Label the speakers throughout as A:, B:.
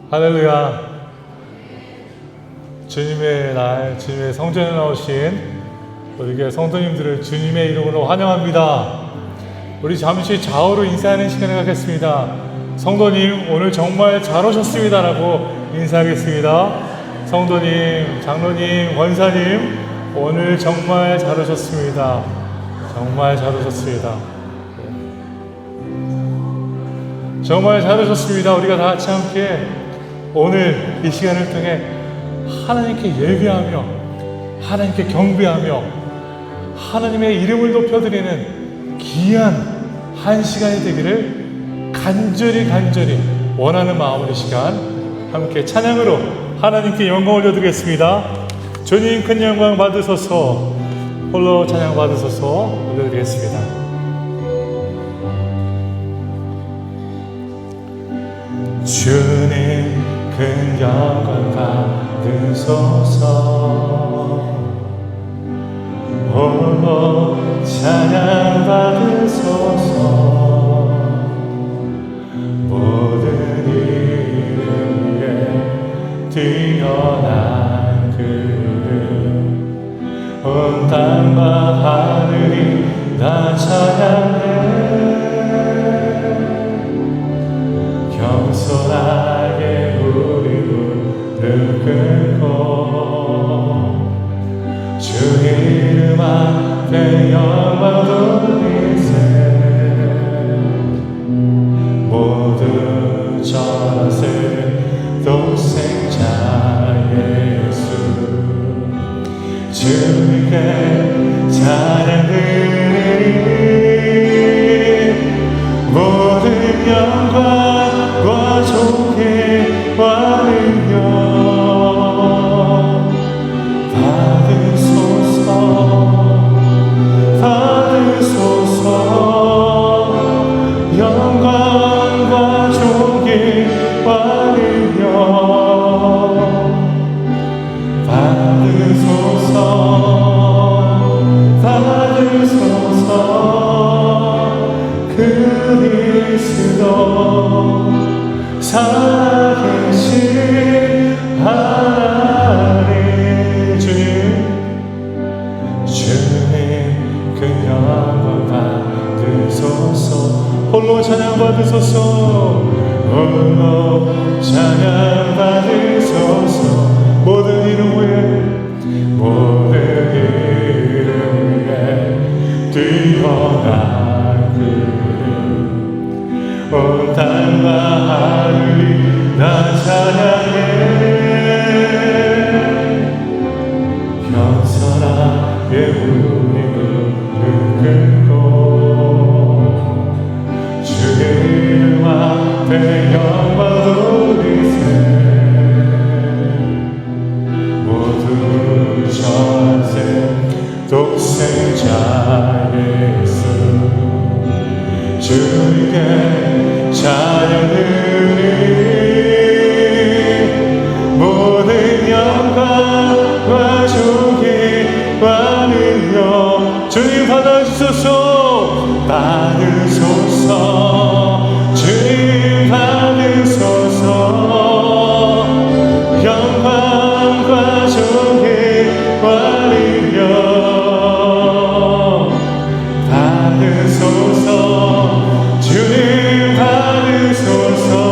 A: 할렐루야. 주님의 날, 주님의 성전에 나오신 우리 교회 성도님들을 주님의 이름으로 환영합니다. 우리 잠시 좌우로 인사하는 시간을 갖겠습니다. 성도님, 오늘 정말 잘 오셨습니다 라고 인사하겠습니다. 성도님, 장로님, 권사님, 오늘 정말 잘 오셨습니다. 정말 잘 오셨습니다. 정말 잘 오셨습니다. 우리가 다 같이 함께 오늘 이 시간을 통해 하나님께 예배하며 하나님께 경배하며 하나님의 이름을 높여드리는 귀한 한 시간이 되기를 간절히 원하는 마음으로 이 시간 함께 찬양으로 하나님께 영광 올려드리겠습니다. 주님 큰 영광 받으소서. 홀로 찬양 받으소서. 올려드리겠습니다. 주님 큰 영광 받으소서. 홀로 찬양 받으소서. 모든 이름 위에 뛰어난 그름 온 땅과 하늘이 다 찬양해. 겸손하게 우리 무릎 꿇고 주 이름 앞에 영광 돌리세. 모두 전하세 독생자 예수. 주님께 찬양 드리리. 모든 영광과 존귀와 능력 받으소서. 영광과 존귀와 능력 받으소서. 그리스도 살아계신 하나님. 주님 그 영광 받으소서. 홀로 찬양 받으소서. 홀로 찬양 받으소서. 모든 이름 위에 뛰어난 그름 온 땅과 하늘이 다 찬양해. 겸손하게 우리 무릎 꿇고 주의 이름 앞에 영광 돌리세. 모두 전하세 독생자 예수. 주님께 찬양 드리리. 모든 영광과 존귀와 능력 주님 받아주소서. 주님 받으소서. 영광과 존귀와 능력 받으소서. 주님 받으소서.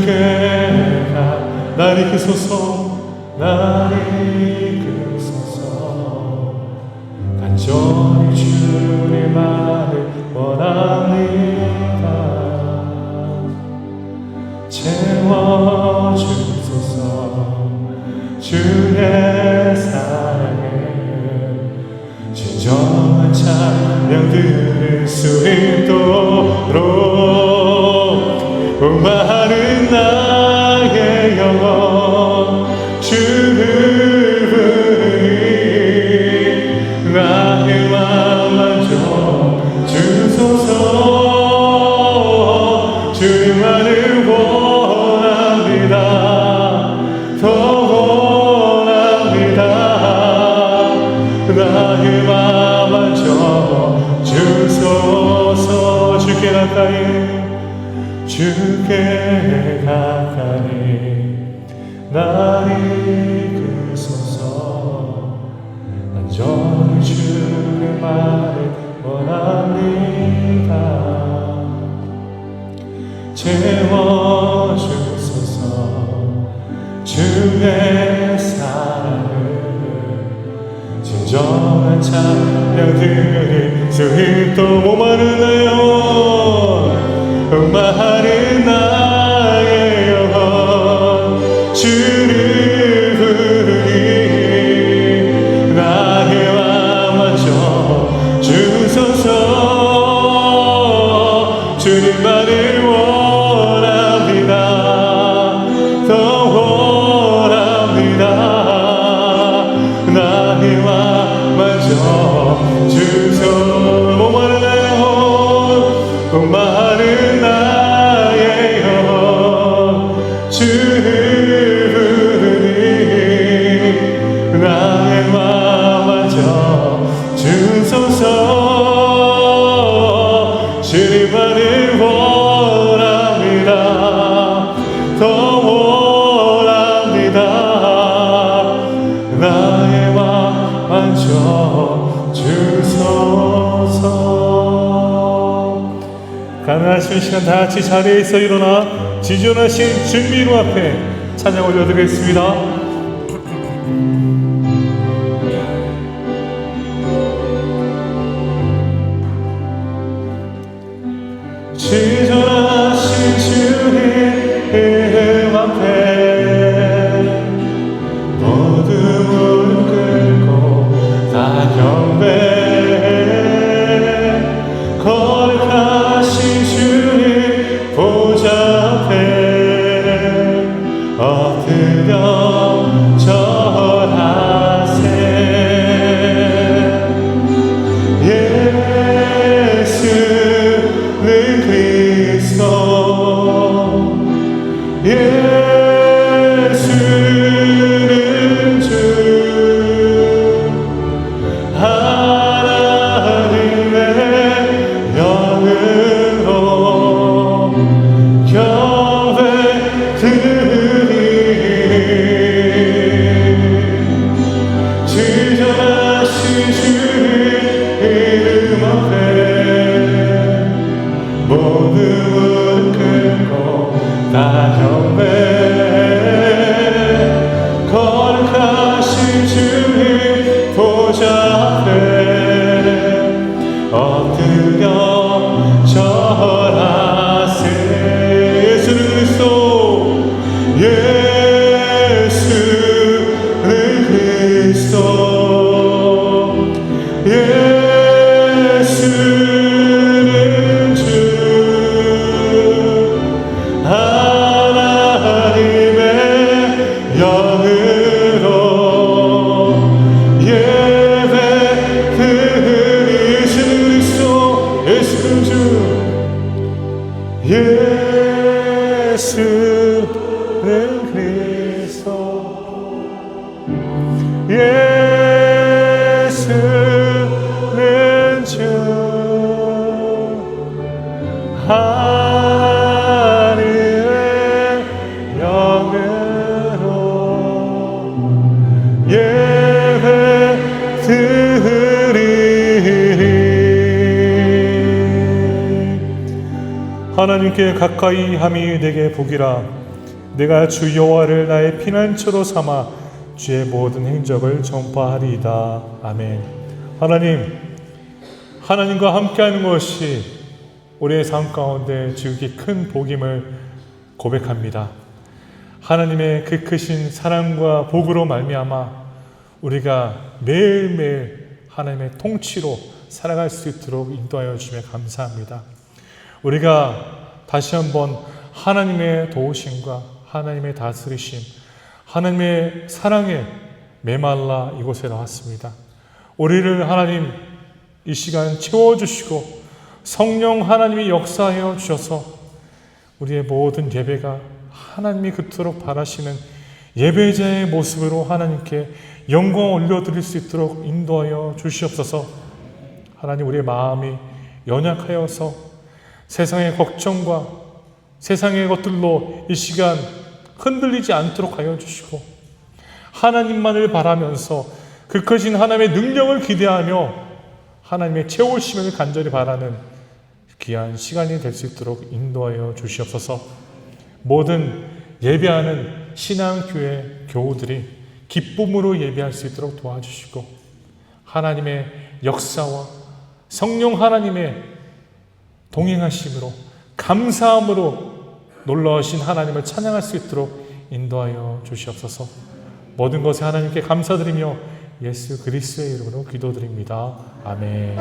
A: 주께가 나를 이끄소서, 나를 이끄소서. 간절히 주님만을 원합니다. 채워주소서. 주의 사랑에 진정한 찬양 들을 수 있도록 목마른 나의 영혼 주를 부르니 나의 맘 만져주소서. 주님만을 원합니다. 더 원합니다. 나의 맘 만져주소서. 주께 가까이, 주께 가까이 나를 이끄소서. 온전히 주의 말을 원합니다. 채워주소서. 주의 사랑을 진정한 찬양 드릴 수 있도록 목마른 나의 영혼, 목마른 나의 영혼 주를 부르니 나의 맘 만져주소서. 주님만을 원합니다. 더 원합니다. 나의 맘 만져주소서. 목마른 나의 영혼, 목마른 나의 영혼 주를 부르니 나의 맘 만져주소서. 주님만을 원합니다. 더 원합니다. 나의 맘 만져주소서. 가능하신 시간 다 같이 자리에서 일어나 지존하신 준비로 앞에 찬양 올려드리겠습니다. 지존하신 주님 이름 앞에 모두 무릎 꿇고 다 경배해. 거룩하신 주님 보좌 앞에 엎드려 절하세. 예수는 그리스도, 예수는 주, 하나님의 영으로 경배드리니 지존하신 주님 이름 앞에 모두 무릎 꿇고 다 경배해. 거룩하신 주님 보좌 앞에 엎드려 절하세. 예수는 그리스도, 예수는 그리스도, 예수는 주, 하나님의 영으로 예배드리니. 예수는 그리스도, 예수는 주, 예수는 그리스도, 예수는 주, 하나님의 영으로 예배드리니. 하나님께 가까이 함이 내게 복이라. 내가 주 여호와를 나의 피난처로 삼아 주의 모든 행적을 전파하리이다. 아멘. 하나님과 함께하는 것이 우리의 삶 가운데 지극히 큰 복임을 고백합니다. 하나님의 그 크신 사랑과 복으로 말미암아 우리가 매일매일 하나님의 통치로 살아갈 수 있도록 인도하여 주시며 감사합니다. 우리가 다시 한번 하나님의 도우심과 하나님의 다스리심, 하나님의 사랑에 메말라 이곳에 나왔습니다. 우리를 하나님 이 시간 채워주시고 성령 하나님이 역사하여 주셔서 우리의 모든 예배가 하나님이 그토록 바라시는 예배자의 모습으로 하나님께 영광 올려드릴 수 있도록 인도하여 주시옵소서. 하나님, 우리의 마음이 연약하여서 세상의 걱정과 세상의 것들로 이 시간 흔들리지 않도록 하여 주시고 하나님만을 바라면서 그 크신 하나님의 능력을 기대하며 하나님의 채우심을 간절히 바라는 귀한 시간이 될 수 있도록 인도하여 주시옵소서. 모든 예배하는 신앙교회 교우들이 기쁨으로 예배할 수 있도록 도와주시고 하나님의 역사와 성령 하나님의 동행하심으로 감사함으로 놀라우신 하나님을 찬양할 수 있도록 인도하여 주시옵소서. 모든 것에 하나님께 감사드리며 예수 그리스도의 이름으로 기도드립니다. 아멘.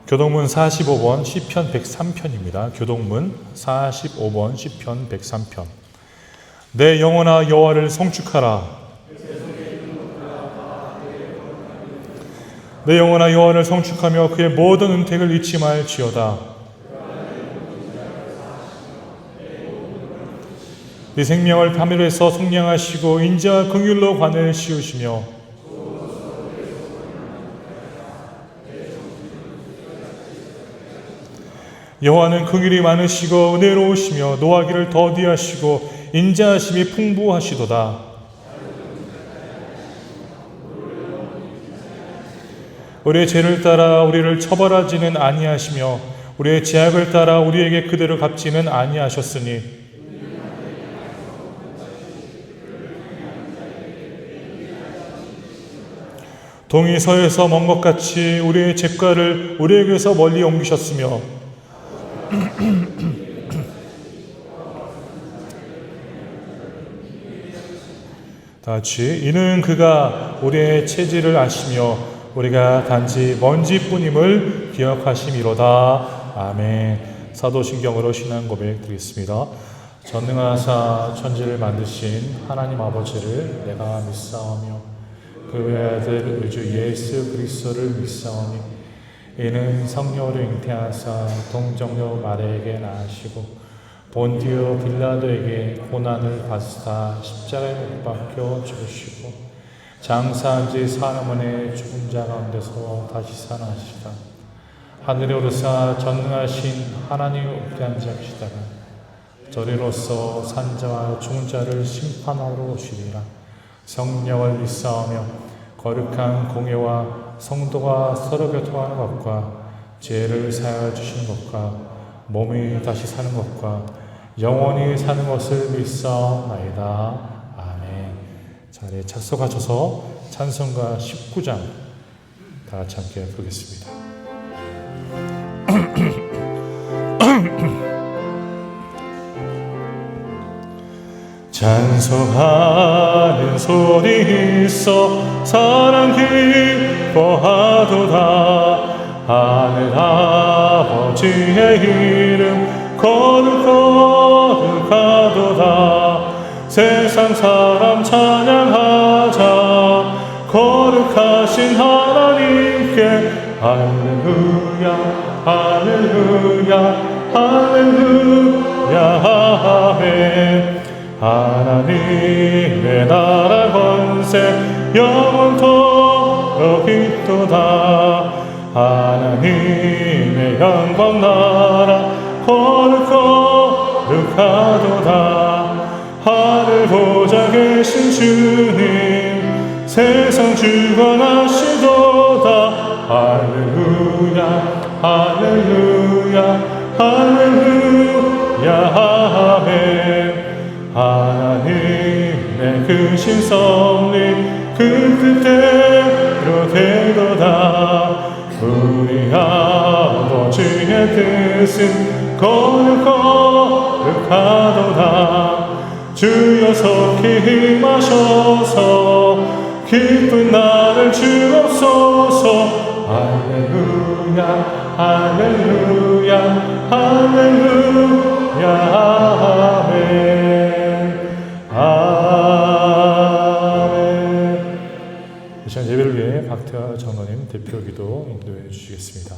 A: 교동문 45번 시편 103편입니다. 교동문 45번 시편 103편. 내 영혼아 여호와를 성축하라. 내 영혼아 여호와를 성축하며 그의 모든 은택을 잊지 말지어다. 네 생명을 하늘에서 속량하시고 인자와 긍휼로 관을 씌우시며 여호와는 긍휼이 많으시고 은혜로우시며 노하기를 더디하시고 인자하심이 풍부하시도다. 우리의 죄를 따라 우리를 처벌하지는 아니하시며 우리의 죄악을 따라 우리에게 그대로 갚지는 아니하셨으니 동이 서에서 먼 것 같이 우리의 죄가를 우리에게서 멀리 옮기셨으며 다같이 이는 그가 우리의 체질을 아시며 우리가 단지 먼지뿐임을 기억하심이로다. 아멘. 사도신경으로 신앙 고백 드리겠습니다. 전능하사 천지를 만드신 하나님 아버지를 내가 믿사오며 그 외아들 우주 예수 그리스도를 믿사오니 이는 성령으로 잉태하사 동정녀 마리아에게 낳으시고 본디오 빌라도에게 고난을 받으사 십자가에 못 박혀 죽으시고 장사한 지 사흘 만에 죽은 자 가운데서 다시 살아나시다. 하늘에 오르사 전능하신 하나님 우편에 앉으시다가 저리로서 산자와 죽은 자를 심판하러 오시리라. 성령을 믿사오며 거룩한 공예와 성도가 서로 교통하는 것과 죄를 사하여 주시는 것과 몸이 다시 사는 것과 영원히 사는 것을 믿사옵나이다. 아멘. 자리에 착석하셔서 찬송가 19장 다 같이 함께 부르겠습니다. 찬송하는 소리 있어 사랑 기뻐하도다. 하늘 아버지의 이름 거룩하도다. 세상 사람 찬양하자. 거룩하신 하나님께 할렐루야 할렐루야 할렐루야 아멘. 하나님의 나라 권세 영원토록 여기 있도다. 하나님의 영광 나라 거룩하도다. 하늘 보좌 계신 주님 세상 주관하시도다. 할렐루야 할렐루야 할렐루야 아멘. 하나님의 크신 섭리 그 뜻대로 되도다. 우리 아버지의 뜻은 거룩하도다. 주여 속히 임하셔서 기쁜 나를 주옵소서. 할렐루야 할렐루야 할렐루야 아멘 아멘. 이 시간 예배를 위해 박태화 장로님 대표 기도 인도해 주시겠습니다.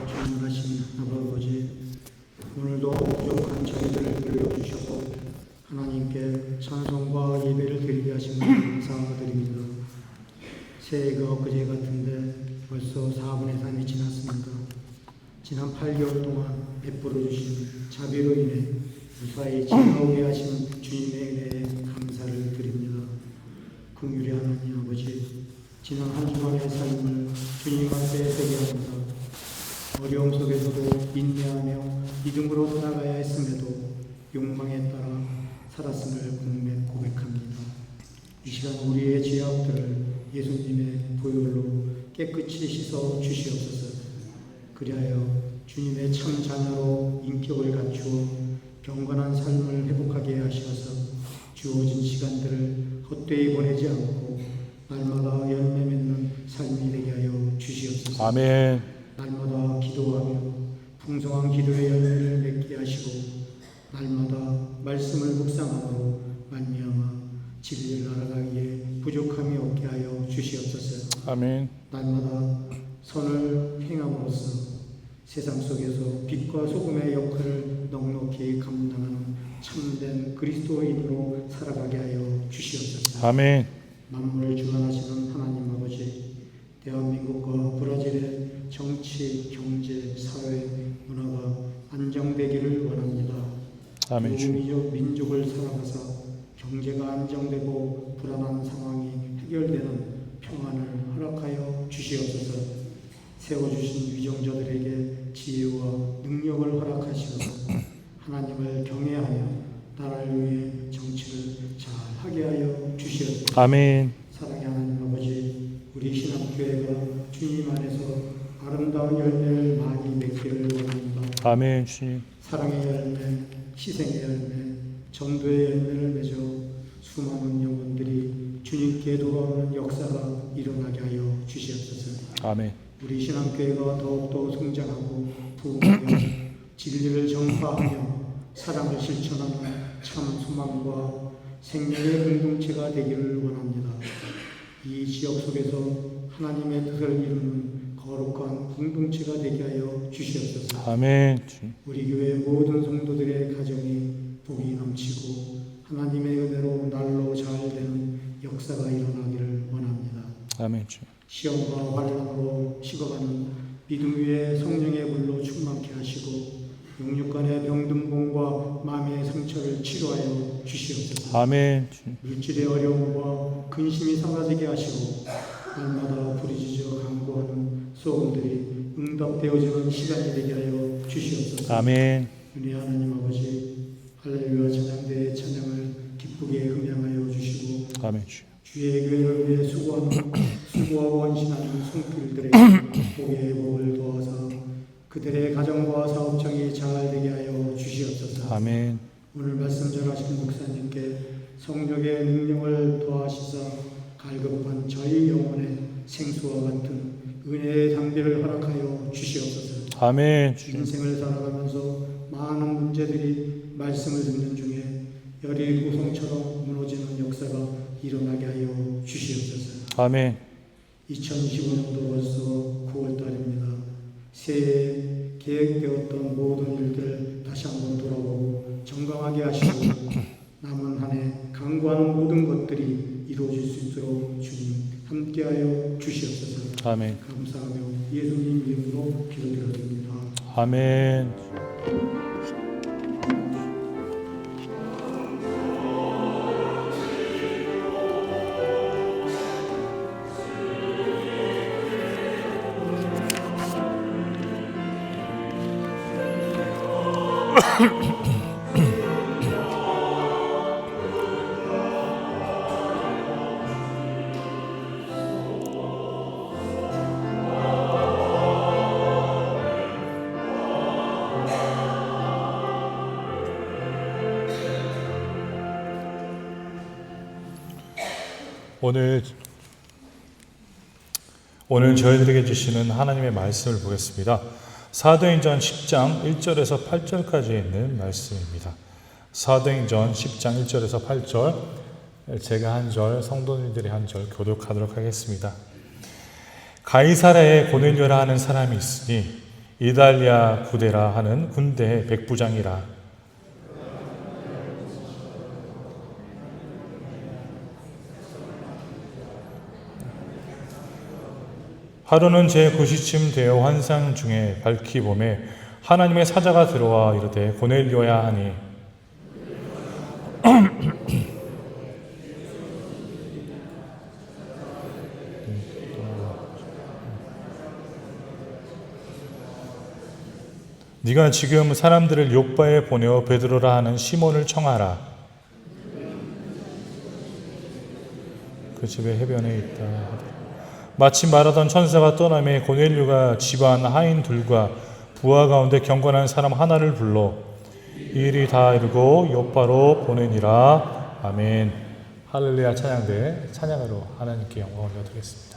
B: 전능하신 아버지, 오늘도 부족한 저희들을 들려주셨고 하나님께 찬송과 예배를 드리게 하신 것 감사드립니다. 새해가 엊그제 같은데 벌써 4분의 3이 지났습니다. 지난 8개월 동안 베풀어 주신 자비로 인해 무사히 지나오게 하신 주님의 은혜에 감사를 드립니다. 긍휼의 하나님 아버지, 지난 한 주간의 삶을 주님 앞에 회개합니다. 어려움 속에서도 인내하며 믿음으로 살아가야 했음에도 욕망에 따라 살았음을 고백합니다. 이 시간 우리의 죄악들을 예수님의 보혈로 깨끗이 씻어 주시옵소서. 그리하여 주님의 참 자녀로 인격을 갖추어 경건한 삶을 회복하게 하셔서 주어진 시간들을 헛되이 보내지 않고 날마다 열매 맺는 삶이 되게 하여 주시옵소서.
A: 아멘.
B: 날마다 기도하며 풍성한 기도의 열매를 맺게 하시고 날마다 말씀을 묵상함으로 말미암아 진리를 알아가기에 부족함이 없게 하여 주시옵소서.
A: 아멘.
B: 날마다 선을 행함으로써 세상 속에서 빛과 소금의 역할을 넉넉히 감당하는 참된 그리스도인으로 살아가게 하여 주시옵소서.
A: 아멘.
B: 만물을 주관하시는 하나님 아버지, 대한민국과 브라질의 정치, 경제, 사회, 문화가 안정되기를 원합니다.
A: 아멘.
B: 민족을 살아가사 경제가 안정되고 불안한 상황이 해결되는 평안을 허락하여 주시옵소서. 세워주신 위정자들에게 지혜와 능력을 허락하시옵소서. 하나님을 경외하며 나라를 위해 정치를 잘 하게 하여 주시옵소서.
A: 아멘.
B: 사랑의 하나님 아버지, 우리 신학교회가 주님 안에서 아름다운 열매를 많이 맺기를 원합니다.
A: 아멘. 주님.
B: 사랑의 열매, 희생의 열매, 전도의 열매를 맺어 수많은 영혼들이 주님께 돌아오는 역사가 일어나게 하여 주시옵소서.
A: 아멘.
B: 우리 신앙교회가 더욱더 성장하고 부흥하며 진리를 전파하며 사랑을 실천하는 참 소망과 생명의 공동체가 되기를 원합니다. 이 지역 속에서 하나님의 뜻을 이루는 거룩한 공동체가 되게 하여 주시옵소서.
A: 아멘.
B: 우리 교회 모든 성도들의 가정이 복이 넘치고 하나님의 은혜로 날로 잘 되는 역사가 일어나기를 원합니다.
A: 아멘.
B: 시험과 환난으로 식어가는 믿음 위에 성령의 불로 충만케 하시고 육육간의 병든공과 마음의 상처를 치료하여 주시옵소서.
A: 아멘.
B: 물질의 어려움과 근심이 사라지게 하시고 날마다 부르짖어 간구하는 소원들이 응답되어지는 시간이 되게 하여 주시옵소서.
A: 아멘.
B: 은혜 하나님 아버지, 할렐루야 찬양대의 찬양을 기쁘게 음향하여 주시고
A: 아멘.
B: 주의 교회를 위해 수고와 원신하는 손길들에게 복의 복을 도와서 그들의 가정과 사업장이 잘 되게 하여 주시옵소서.
A: 아멘.
B: 오늘 말씀 전하신 목사님께 성령의 능력을 더하시사 갈급한 저희 영혼의 생수와 같은 은혜의 담비를 허락하여 주시옵소서.
A: 아멘.
B: 인생을 살아가면서 많은 문제들이 말씀을 듣는 중에 열이 우성처럼 무너지는 역사가 일어나게 하여 주시옵소서.
A: 아멘.
B: 2025년도 벌써 9월달입니다. 새해에 계획되었던 모든 일들을 다시 한번 돌아보고 정강하게 하시고 남은 한 해 강구하는 모든 것들이 이루어질 수 있도록 주님 함께하여 주시옵소서.
A: 아멘.
B: 감사하며 예수님 이름으로 기도드렸습니다.
A: 아멘. 오늘 저희들에게 주시는 하나님의 말씀을 보겠습니다. 사도행전 10장 1절에서 8절까지 있는 말씀입니다. 사도행전 10장 1절에서 8절, 제가 한 절, 성도님들이 한 절 교독하도록 하겠습니다. 가이사랴에 고넬료라 하는 사람이 있으니 이달리아 부대라 하는 군대의 백부장이라. 하루는 제9시쯤 되어 환상 중에 밝히 봄에 하나님의 사자가 들어와 이르되 고넬료야 하니 네가 지금 사람들을 욥바에 보내어 베드로라 하는 시몬을 청하라. 그 집의 해변에 있다. 마침 말하던 천사가 떠나매 고넬료가 집안 하인 둘과 부하 가운데 경건한 사람 하나를 불러 이 일이 다 이루고 욥바로 보내니라. 아멘. 할렐루야. 찬양대 찬양으로 하나님께 영광을 드리겠습니다.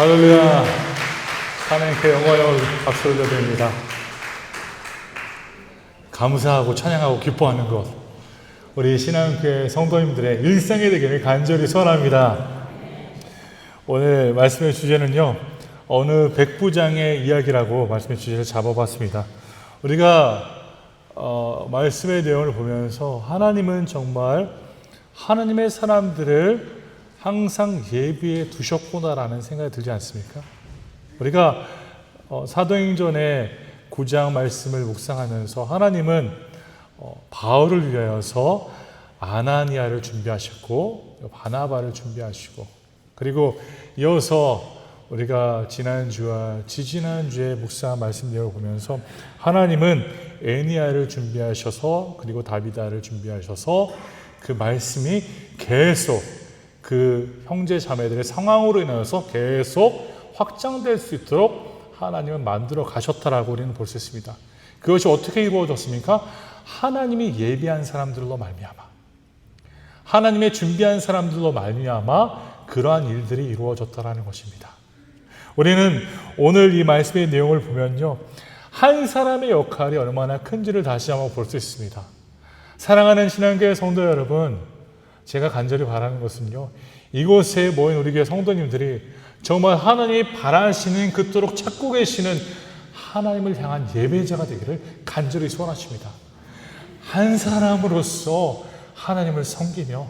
A: 할렐루야. 하나님께 영광을 박수 올려드립니다. 감사하고 찬양하고 기뻐하는 것, 우리 신앙교회 성도님들의 일상이 되기를 간절히 소원합니다. 오늘 말씀의 주제는요, 어느 백부장의 이야기라고 말씀의 주제를 잡아봤습니다. 우리가 말씀의 내용을 보면서 하나님은 정말 하나님의 사람들을 항상 예비해 두셨구나라는 생각이 들지 않습니까? 우리가 사도행전의 9장 말씀을 묵상하면서 하나님은 바울을 위하여서 아나니아를 준비하셨고 바나바를 준비하시고, 그리고 이어서 우리가 지난주와 지지난주에 묵상한 말씀 내용을 보면서 하나님은 에니야를 준비하셔서, 그리고 다비다를 준비하셔서 그 말씀이 계속 그 형제 자매들의 상황으로 인해서 계속 확장될 수 있도록 하나님은 만들어 가셨다라고 우리는 볼 수 있습니다. 그것이 어떻게 이루어졌습니까? 하나님이 예비한 사람들로 말미암아, 하나님의 준비한 사람들로 말미암아 그러한 일들이 이루어졌다라는 것입니다. 우리는 오늘 이 말씀의 내용을 보면요, 한 사람의 역할이 얼마나 큰지를 다시 한번 볼 수 있습니다. 사랑하는 신앙교회 성도 여러분, 제가 간절히 바라는 것은요, 이곳에 모인 우리 교회 성도님들이 정말 하나님이 바라시는, 그토록 찾고 계시는 하나님을 향한 예배자가 되기를 간절히 소원하십니다. 한 사람으로서 하나님을 섬기며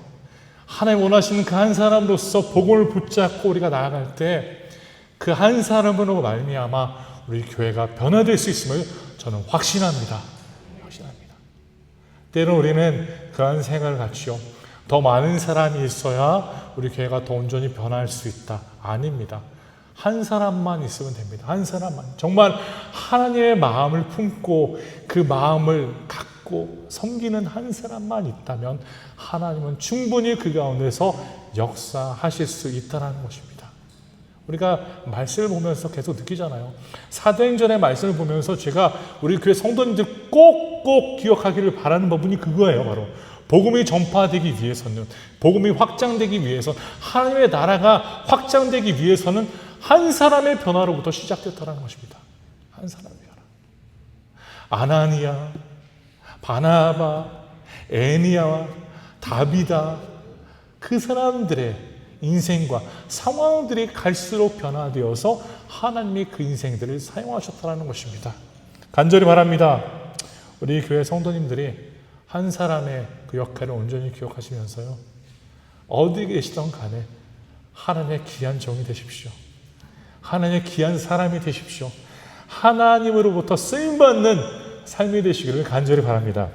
A: 하나님 원하시는 그 한 사람으로서 복음을 붙잡고 우리가 나아갈 때 그 한 사람으로 말미암아 우리 교회가 변화될 수 있음을 저는 확신합니다. 때로 우리는 그러한 생각을 갖지요. 더 많은 사람이 있어야 우리 교회가 더 온전히 변할 수 있다. 아닙니다. 한 사람만 있으면 됩니다. 한 사람만. 정말 하나님의 마음을 품고 그 마음을 갖고 섬기는 한 사람만 있다면 하나님은 충분히 그 가운데서 역사하실 수 있다는 것입니다. 우리가 말씀을 보면서 계속 느끼잖아요. 사도행전의 말씀을 보면서 제가 우리 교회 성도님들 꼭꼭 기억하기를 바라는 부분이 그거예요. 바로 복음이 전파되기 위해서는, 복음이 확장되기 위해서, 하나님의 나라가 확장되기 위해서는 한 사람의 변화로부터 시작됐다는 것입니다. 한 사람의 변화. 아나니아, 바나바, 에니야와 다비다, 그 사람들의 인생과 상황들이 갈수록 변화되어서 하나님이 그 인생들을 사용하셨다는 것입니다. 간절히 바랍니다. 우리 교회 성도님들이 한 사람의 그 역할을 온전히 기억하시면서요, 어디 계시던 간에 하나님의 귀한 종이 되십시오. 하나님의 귀한 사람이 되십시오. 하나님으로부터 쓰임받는 삶이 되시기를 간절히 바랍니다.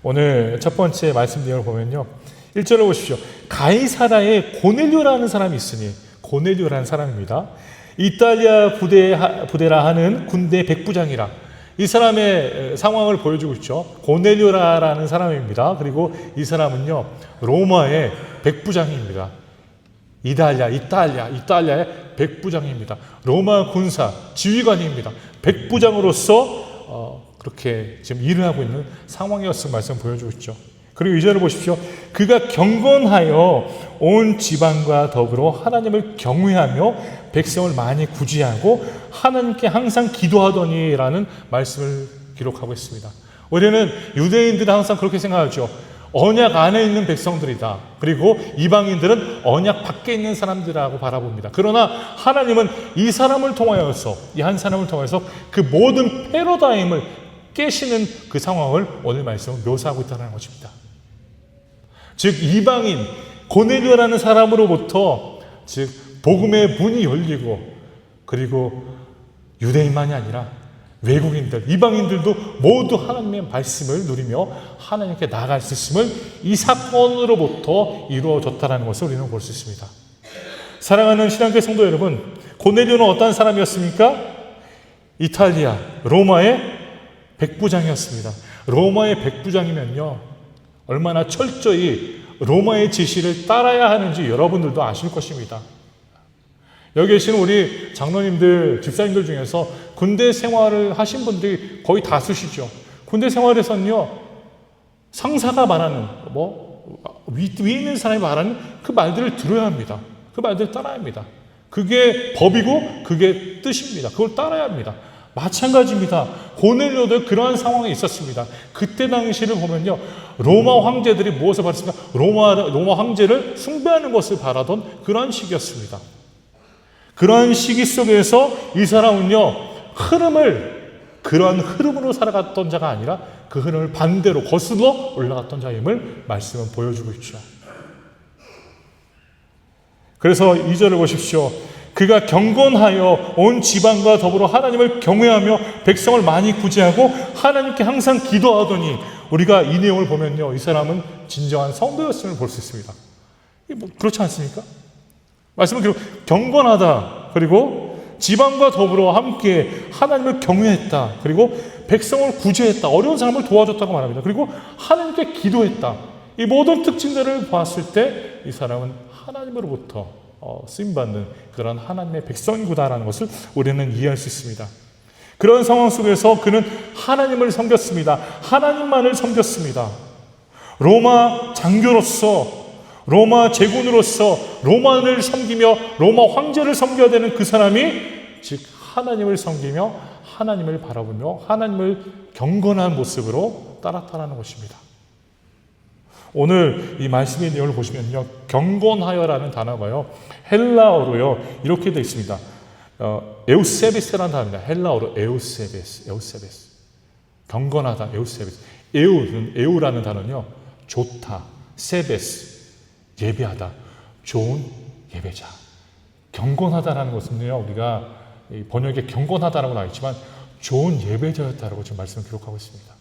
A: 오늘 첫 번째 말씀 내용을 보면요, 1절을 보십시오. 가이사라에 고넬료라는 사람이 있으니, 고넬료라는 사람입니다. 이탈리아 부대라 하는 군대 백부장이라, 이 사람의 상황을 보여주고 있죠. 고넬료라는 사람입니다. 그리고 이 사람은요, 로마의 백부장입니다. 이탈리아의 백부장입니다. 로마 군사 지휘관입니다. 백부장으로서 그렇게 지금 일을 하고 있는 상황이었을 말씀 보여주고 있죠. 그리고 2절을 보십시오. 그가 경건하여 온 지방과 더불어 하나님을 경외하며 백성을 많이 구제하고 하나님께 항상 기도하더니라는 말씀을 기록하고 있습니다. 우리는 유대인들은 항상 그렇게 생각하죠. 언약 안에 있는 백성들이다. 그리고 이방인들은 언약 밖에 있는 사람들이라고 바라봅니다. 그러나 하나님은 이 사람을 통하여서, 이 한 사람을 통해서 그 모든 패러다임을 깨시는 그 상황을 오늘 말씀은 묘사하고 있다는 것입니다. 즉 이방인 고넬료라는 사람으로부터 즉 복음의 문이 열리고, 그리고 유대인만이 아니라 외국인들, 이방인들도 모두 하나님의 말씀을 누리며 하나님께 나아갈 수 있음을 이 사건으로부터 이루어졌다는 것을 우리는 볼 수 있습니다. 사랑하는 신앙교회 성도 여러분, 고넬료는 어떤 사람이었습니까? 이탈리아, 로마의 백부장이었습니다. 로마의 백부장이면요, 얼마나 철저히 로마의 지시를 따라야 하는지 여러분들도 아실 것입니다. 여기 계시는 우리 장로님들, 집사님들 중에서 군대 생활을 하신 분들이 거의 다수시죠. 군대 생활에서는요, 상사가 말하는, 위에 있는 사람이 말하는 그 말들을 들어야 합니다. 그 말들을 따라야 합니다. 그게 법이고 그게 뜻입니다. 그걸 따라야 합니다. 마찬가지입니다. 고넬료도 그러한 상황이 있었습니다. 그때 당시를 보면요, 로마 황제들이 무엇을 바랐습니까? 로마 황제를 숭배하는 것을 바라던 그러한 시기였습니다. 그러한 시기 속에서 이 사람은요, 그러한 흐름으로 살아갔던 자가 아니라 그 흐름을 반대로 거슬러 올라갔던 자임을 말씀은 보여주고 있죠. 그래서 2절을 보십시오. 그가 경건하여 온 지방과 더불어 하나님을 경외하며 백성을 많이 구제하고 하나님께 항상 기도하더니, 우리가 이 내용을 보면요, 이 사람은 진정한 성도였음을 볼 수 있습니다. 그렇지 않습니까? 말씀은 경건하다, 그리고 지방과 더불어 함께 하나님을 경외했다, 그리고 백성을 구제했다, 어려운 사람을 도와줬다고 말합니다. 그리고 하나님께 기도했다. 이 모든 특징들을 봤을 때 이 사람은 하나님으로부터 쓰임받는 그런 하나님의 백성이구나라는 것을 우리는 이해할 수 있습니다. 그런 상황 속에서 그는 하나님을 섬겼습니다. 하나님만을 섬겼습니다. 로마 장교로서, 로마 제군으로서 로마를 섬기며 로마 황제를 섬겨야 되는 그 사람이 즉 하나님을 섬기며 하나님을 바라보며 하나님을 경건한 모습으로 따랐다는 것입니다. 오늘 이 말씀의 내용을 보시면요, 경건하여라는 단어가요, 헬라어로요 이렇게 되어 있습니다. 에우세베스라는 단어입니다. 헬라어로 에우세베스. 경건하다, 에우세베스. 에우라는 단어는요, 좋다, 세베스, 예배하다, 좋은 예배자. 경건하다라는 것은요, 우리가 번역에 경건하다라고 나와 있지만 좋은 예배자였다라고 지금 말씀을 기록하고 있습니다.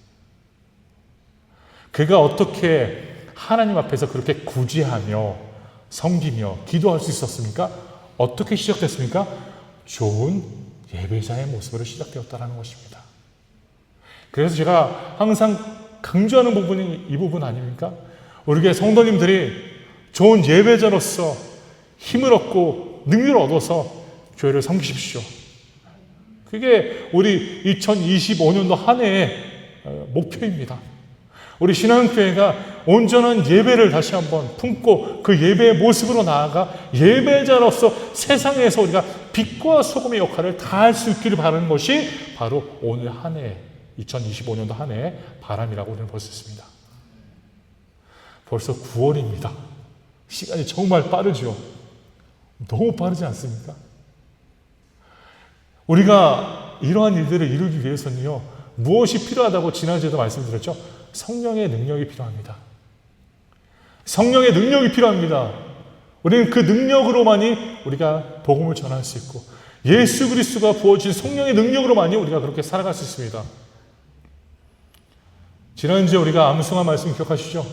A: 그가 어떻게 하나님 앞에서 그렇게 구제하며 섬기며 기도할 수 있었습니까? 어떻게 시작됐습니까? 좋은 예배자의 모습으로 시작되었다는 것입니다. 그래서 제가 항상 강조하는 부분이 이 부분 아닙니까? 우리 성도님들이 좋은 예배자로서 힘을 얻고 능력을 얻어서 교회를 섬기십시오. 그게 우리 2025년도 한 해의 목표입니다. 우리 신앙교회가 온전한 예배를 다시 한번 품고 그 예배의 모습으로 나아가 예배자로서 세상에서 우리가 빛과 소금의 역할을 다할 수 있기를 바라는 것이 바로 오늘 한 해, 2025년도 한 해의 바람이라고 우리는 볼 수 있습니다. 벌써 9월입니다. 시간이 정말 빠르죠. 너무 빠르지 않습니까? 우리가 이러한 일들을 이루기 위해서는요, 무엇이 필요하다고 지난주에도 말씀드렸죠? 성령의 능력이 필요합니다. 성령의 능력이 필요합니다. 우리는 그 능력으로만이 우리가 복음을 전할 수 있고 예수 그리스도가 부어진 성령의 능력으로만이 우리가 그렇게 살아갈 수 있습니다. 지난주에 우리가 암송한 말씀 기억하시죠?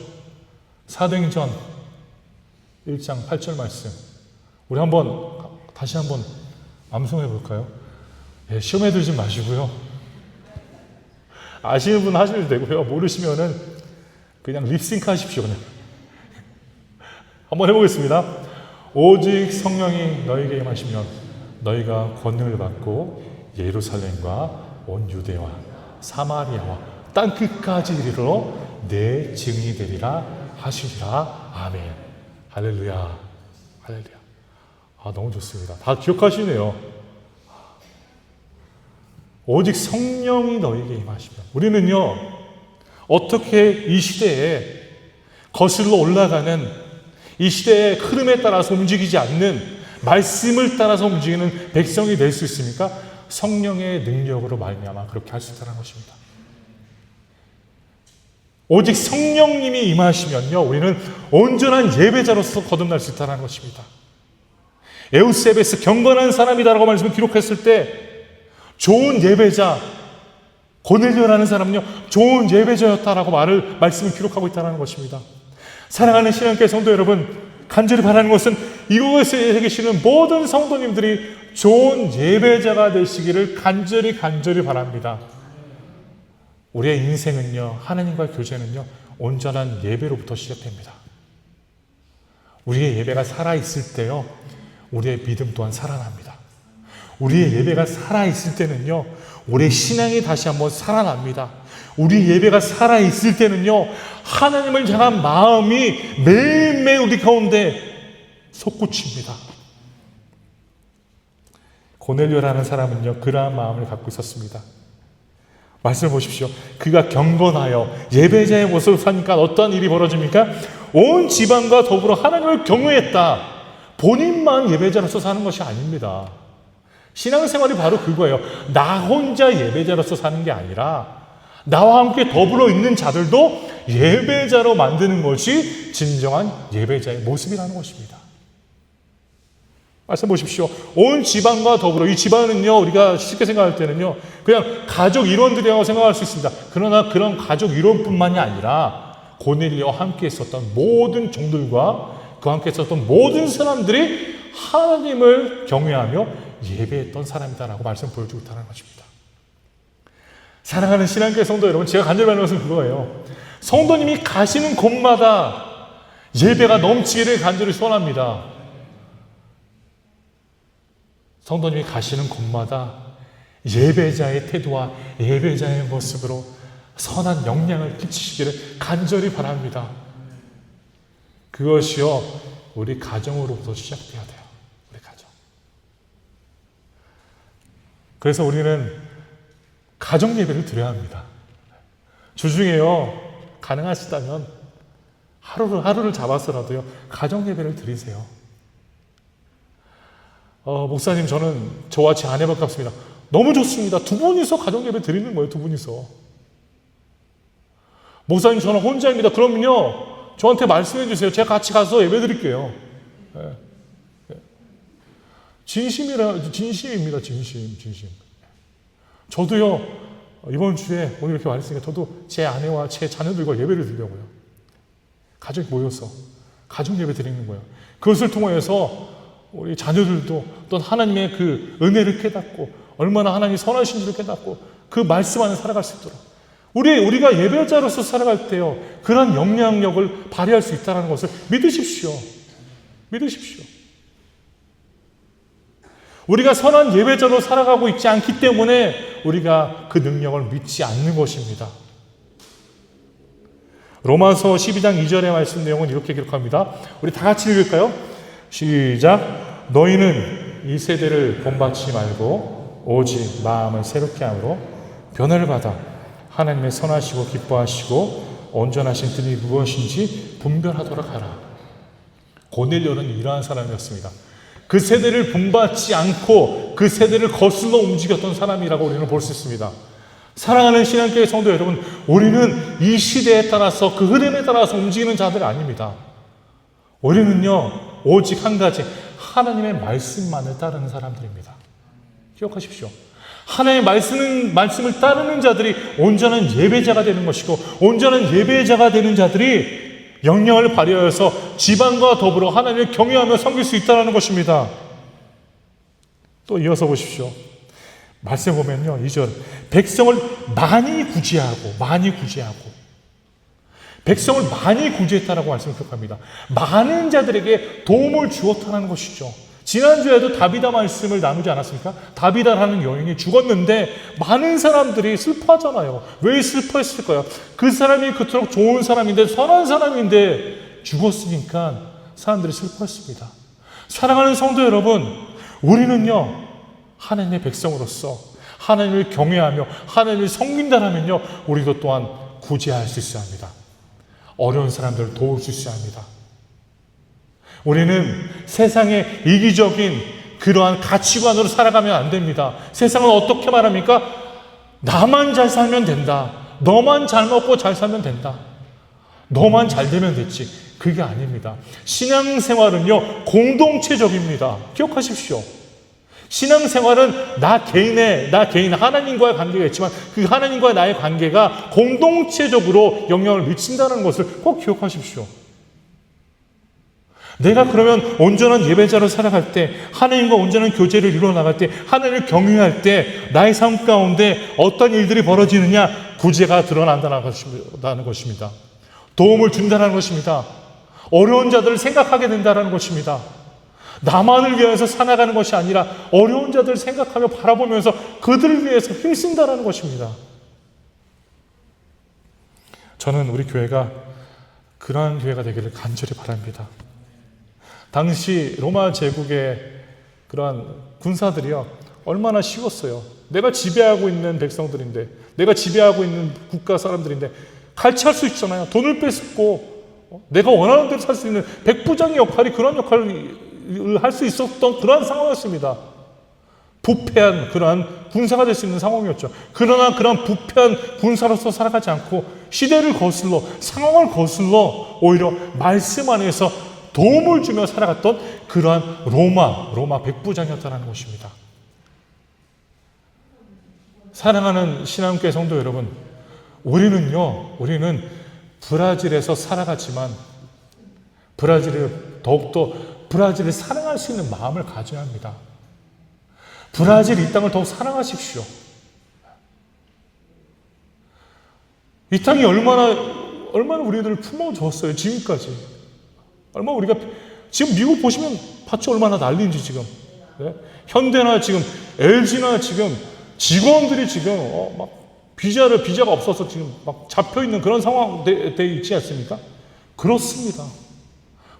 A: 사도행전 1장 8절 말씀. 우리 다시 한번 암송해 볼까요? 시험에 들지 마시고요. 아시는 분 하시면 되고요. 모르시면은 그냥 립싱크 하십시오. 한번 해보겠습니다. 오직 성령이 너에게 임하시면 너희가 권능을 받고 예루살렘과 온 유대와 사마리아와 땅끝까지 이르러 내 증인이 되리라 하시리라. 아멘. 할렐루야. 할렐루야. 너무 좋습니다. 다 기억하시네요. 오직 성령이 너에게 임하시면, 우리는요, 어떻게 이 시대에 거슬러 올라가는 이 시대의 흐름에 따라서 움직이지 않는 말씀을 따라서 움직이는 백성이 될 수 있습니까? 성령의 능력으로 말미암아 그렇게 할 수 있다는 것입니다. 오직 성령님이 임하시면요, 우리는 온전한 예배자로서 거듭날 수 있다는 것입니다. 에우세베스, 경건한 사람이다라고 말씀을 기록했을 때 좋은 예배자, 고넬료라는 사람은요, 좋은 예배자였다라고 말씀을 기록하고 있다는 것입니다. 사랑하는 신앙교회 성도 여러분, 간절히 바라는 것은 이곳에 계시는 모든 성도님들이 좋은 예배자가 되시기를 간절히 바랍니다. 우리의 인생은요, 하나님과의 교제는요, 온전한 예배로부터 시작됩니다. 우리의 예배가 살아있을 때요, 우리의 믿음 또한 살아납니다. 우리의 예배가 살아있을 때는요, 우리의 신앙이 다시 한번 살아납니다. 우리 예배가 살아있을 때는요, 하나님을 향한 마음이 매일매일 우리 가운데 솟구칩니다. 고넬료라는 사람은요, 그러한 마음을 갖고 있었습니다. 말씀을 보십시오. 그가 경건하여 예배자의 모습을 사니까 어떤 일이 벌어집니까? 온 지방과 더불어 하나님을 경외했다. 본인만 예배자로서 사는 것이 아닙니다. 신앙생활이 바로 그거예요. 나 혼자 예배자로서 사는 게 아니라 나와 함께 더불어 있는 자들도 예배자로 만드는 것이 진정한 예배자의 모습이라는 것입니다. 말씀 보십시오. 온 지방과 더불어, 이 지방은요, 우리가 쉽게 생각할 때는요, 그냥 가족 일원들이라고 생각할 수 있습니다. 그러나 그런 가족 일원뿐만이 아니라 고넬료와 함께 있었던 모든 종들과 그와 함께 있었던 모든 사람들이 하나님을 경외하며 예배했던 사람이다라고 말씀 보여주고 있다는 것입니다. 사랑하는 신앙교회 성도 여러분, 제가 간절히 말하는 것은 그거예요. 성도님이 가시는 곳마다 예배가 넘치기를 간절히 소원합니다. 성도님이 가시는 곳마다 예배자의 태도와 예배자의 모습으로 선한 영향을 끼치시기를 간절히 바랍니다. 그것이요, 우리 가정으로부터 시작돼야 돼요. 우리 가정. 그래서 우리는 가정 예배를 드려야 합니다. 주중에요, 가능하시다면 하루를 잡아서라도요, 가정 예배를 드리세요. 목사님, 저는 저와 제 아내밖에 없습니다. 너무 좋습니다. 두 분이서 가정 예배 드리는 거예요. 두 분이서. 목사님, 저는 혼자입니다. 그러면요, 저한테 말씀해 주세요. 제가 같이 가서 예배 드릴게요. 진심입니다. 진심. 저도요, 이번 주에 오늘 이렇게 말했으니까 저도 제 아내와 제 자녀들과 예배를 드리려고요. 가족이 모여서 가족 예배 드리는 거예요. 그것을 통해서 우리 자녀들도 또 하나님의 그 은혜를 깨닫고 얼마나 하나님이 선하신 줄을 깨닫고 그 말씀 안에 살아갈 수 있도록 우리가 예배자로서 살아갈 때요, 그런 영향력을 발휘할 수 있다는 것을 믿으십시오. 우리가 선한 예배자로 살아가고 있지 않기 때문에 우리가 그 능력을 믿지 않는 것입니다. 로마서 12장 2절의 말씀 내용은 이렇게 기록합니다. 우리 다 같이 읽을까요? 시작. 너희는 이 세대를 본받지 말고 오직 마음을 새롭게 함으로 변화를 받아 하나님의 선하시고 기뻐하시고 온전하신 뜻이 무엇인지 분별하도록 하라. 고넬료는 이러한 사람이었습니다. 그 세대를 본받지 않고 그 세대를 거슬러 움직였던 사람이라고 우리는 볼 수 있습니다. 사랑하는 신앙교회 성도 여러분, 우리는 이 시대에 따라서 그 흐름에 따라서 움직이는 자들이 아닙니다. 우리는요, 오직 한 가지, 하나님의 말씀만을 따르는 사람들입니다. 기억하십시오. 하나님의 말씀을 따르는 자들이 온전한 예배자가 되는 것이고, 온전한 예배자가 되는 자들이 영향을 발휘하여서 지방과 더불어 하나님을 경외하며 섬길 수 있다는 것입니다. 또 이어서 보십시오. 말씀 보면요, 2절. 백성을 많이 구제하고 백성을 많이 구제했다라고 말씀을 기록합니다. 많은 자들에게 도움을 주었다는 것이죠. 지난주에도 다비다 말씀을 나누지 않았습니까? 다비다라는 여인이 죽었는데 많은 사람들이 슬퍼하잖아요. 왜 슬퍼했을까요? 그 사람이 그토록 좋은 사람인데, 선한 사람인데 죽었으니까 사람들이 슬퍼했습니다. 사랑하는 성도 여러분, 우리는요, 하나님의 백성으로서 하나님을 경외하며 하나님을 섬긴다라면요, 우리도 또한 구제할 수 있어야 합니다. 어려운 사람들을 도울 수 있어야 합니다. 우리는 세상의 이기적인 그러한 가치관으로 살아가면 안 됩니다. 세상은 어떻게 말합니까? 나만 잘 살면 된다. 너만 잘 먹고 잘 살면 된다. 너만 잘 되면 됐지. 그게 아닙니다. 신앙생활은요, 공동체적입니다. 기억하십시오. 신앙생활은 나 개인 하나님과의 관계가 있지만 그 하나님과 나의 관계가 공동체적으로 영향을 미친다는 것을 꼭 기억하십시오. 내가 그러면 온전한 예배자로 살아갈 때, 하나님과 온전한 교제를 이루어나갈 때, 하나님을 경외할 때 나의 삶 가운데 어떤 일들이 벌어지느냐? 구제가 드러난다는 것입니다. 도움을 준다는 것입니다. 어려운 자들을 생각하게 된다는 것입니다. 나만을 위해서 살아가는 것이 아니라 어려운 자들을 생각하며 바라보면서 그들을 위해서 힘쓴다는 것입니다. 저는 우리 교회가 그러한 교회가 되기를 간절히 바랍니다. 당시 로마 제국의 그러한 군사들이요, 얼마나 쉬웠어요. 내가 지배하고 있는 백성들인데, 내가 지배하고 있는 국가 사람들인데 갈취할 수 있잖아요. 돈을 뺏고 내가 원하는 대로 살 수 있는 백부장의 역할이 그런 역할을 할 수 있었던 그러한 상황이었습니다. 부패한 그러한 군사가 될 수 있는 상황이었죠. 그러나 그런 부패한 군사로서 살아가지 않고 시대를 거슬러, 상황을 거슬러 오히려 말씀 안에서 도움을 주며 살아갔던 그러한 로마 백부장이었다는 것입니다. 사랑하는 신앙교회 성도 여러분, 우리는 브라질에서 살아갔지만 더욱더 브라질을 사랑할 수 있는 마음을 가져야 합니다. 브라질 이 땅을 더욱 사랑하십시오. 이 땅이 얼마나 우리들을 품어줬어요, 지금까지. 얼마나 우리가, 지금 미국 보시면 밭이 얼마나 난리인지 지금. 네? 현대나 지금 LG나 지금 직원들이 지금 막 비자가 없어서 지금 막 잡혀있는 그런 상황 돼 있지 않습니까? 그렇습니다.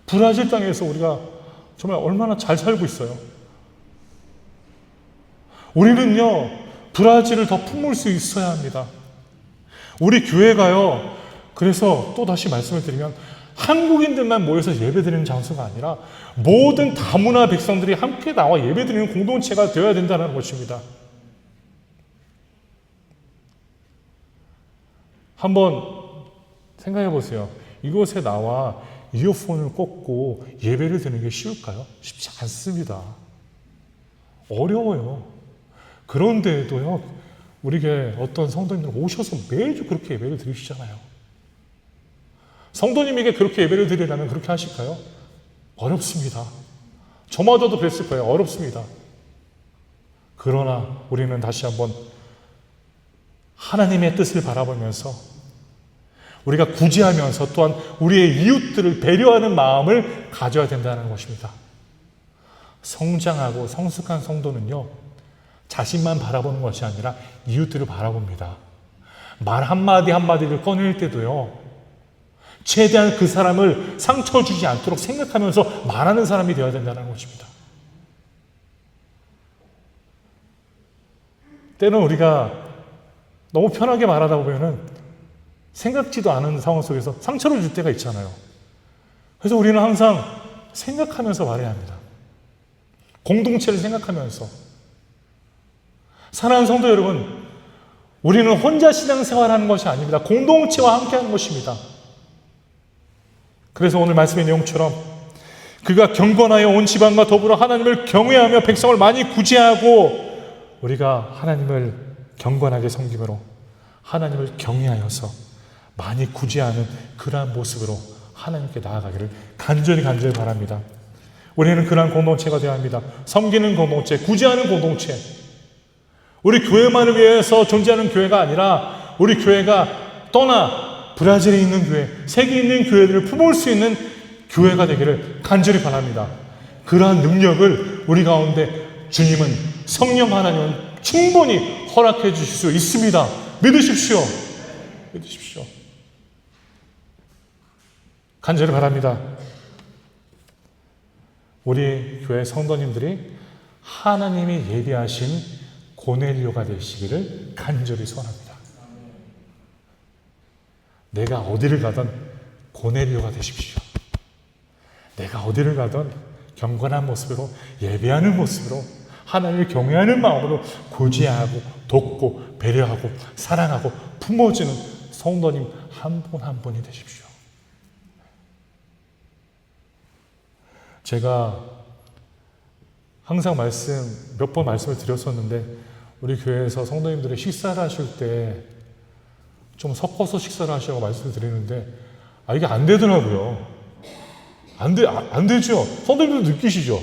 A: 브라질 땅에서 우리가 정말 얼마나 잘 살고 있어요. 우리는요, 브라질을 더 품을 수 있어야 합니다. 우리 교회가요, 그래서 또 다시 말씀을 드리면 한국인들만 모여서 예배드리는 장소가 아니라 모든 다문화 백성들이 함께 나와 예배드리는 공동체가 되어야 된다는 것입니다. 한번 생각해 보세요. 이곳에 나와 이어폰을 꽂고 예배를 드리는 게 쉬울까요? 쉽지 않습니다. 어려워요. 그런데도요, 우리에게 어떤 성도님들 오셔서 매주 그렇게 예배를 드리시잖아요. 성도님에게 그렇게 예배를 드리려면 그렇게 하실까요? 어렵습니다. 저마저도 그랬을 거예요. 어렵습니다. 그러나 우리는 다시 한번 하나님의 뜻을 바라보면서 우리가 구제하면서 또한 우리의 이웃들을 배려하는 마음을 가져야 된다는 것입니다. 성장하고 성숙한 성도는요, 자신만 바라보는 것이 아니라 이웃들을 바라봅니다. 말 한마디 한마디를 꺼낼 때도요, 최대한 그 사람을 상처 주지 않도록 생각하면서 말하는 사람이 되어야 된다는 것입니다. 때는 우리가 너무 편하게 말하다 보면은 생각지도 않은 상황 속에서 상처를 줄 때가 있잖아요. 그래서 우리는 항상 생각하면서 말해야 합니다. 공동체를 생각하면서. 사랑하는 성도 여러분, 우리는 혼자 신앙생활하는 것이 아닙니다. 공동체와 함께하는 것입니다. 그래서 오늘 말씀의 내용처럼 그가 경건하여 온 지방과 더불어 하나님을 경외하며 백성을 많이 구제하고, 우리가 하나님을 경건하게 섬김으로 하나님을 경외하여서 많이 구제하는 그러한 모습으로 하나님께 나아가기를 간절히 바랍니다. 우리는 그러한 공동체가 되어야 합니다. 섬기는 공동체, 구제하는 공동체. 우리 교회만을 위해서 존재하는 교회가 아니라 우리 교회가 떠나 브라질에 있는 교회, 세계에 있는 교회들을 품을 수 있는 교회가 되기를 간절히 바랍니다. 그러한 능력을 우리 가운데 주님은, 성령 하나님은 충분히 허락해 주실 수 있습니다. 믿으십시오. 믿으십시오. 간절히 바랍니다. 우리 교회 성도님들이 하나님이 예비하신 고넬료가 되시기를 간절히 소원합니다. 내가 어디를 가든 고넬료가 되십시오. 내가 어디를 가든 경건한 모습으로, 예배하는 모습으로, 하나님을 경외하는 마음으로 구제하고 돕고 배려하고 사랑하고 품어주는 성도님 한 분 한 분이 되십시오. 제가 항상 몇 번 말씀을 드렸었는데, 우리 교회에서 성도님들이 식사를 하실 때 좀 섞어서 식사를 하시라고 말씀을 드리는데, 이게 안 되더라고요. 안 되죠. 성도님들도 느끼시죠?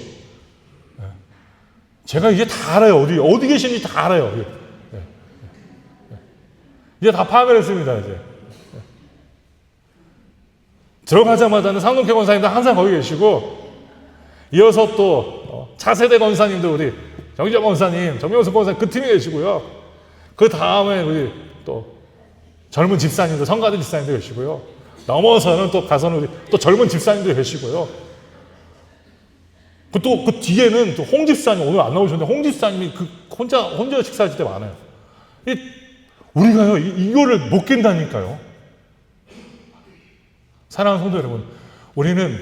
A: 제가 이제 다 알아요. 어디 계신지 다 알아요. 이제 다 파악을 했습니다. 이제 들어가자마자는 상동회 권사님도 항상 거기 계시고, 이어서 또 차세대 권사님도 우리 정지영 권사님, 정명수 권사님 그 팀에 계시고요. 그 다음에 우리 또 젊은 집사님도, 성가대 집사님도 계시고요. 넘어서는 또 가서는 우리 또 젊은 집사님도 계시고요. 그 뒤에는 또 홍 집사님, 오늘 안 나오셨는데, 홍 집사님이 혼자 식사하실 때 많아요. 우리가요, 이거를 못 깬다니까요. 사랑하는 성도 여러분, 우리는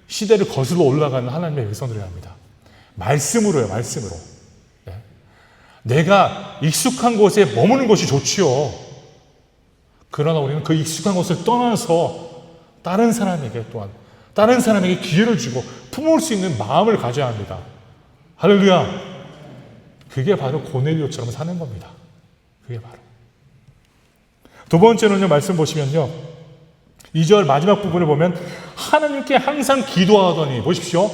A: 시대를 거슬러 올라가는 하나님의 백성들이어야 합니다. 말씀으로요, 말씀으로. 네. 내가 익숙한 곳에 머무는 것이 좋지요. 그러나 우리는 그 익숙한 곳을 떠나서 다른 사람에게 기회를 주고 품을 수 있는 마음을 가져야 합니다. 할렐루야. 그게 바로 고넬료처럼 사는 겁니다. 그게 바로. 두 번째는요, 말씀 보시면요, 2절 마지막 부분을 보면 하나님께 항상 기도하더니, 보십시오.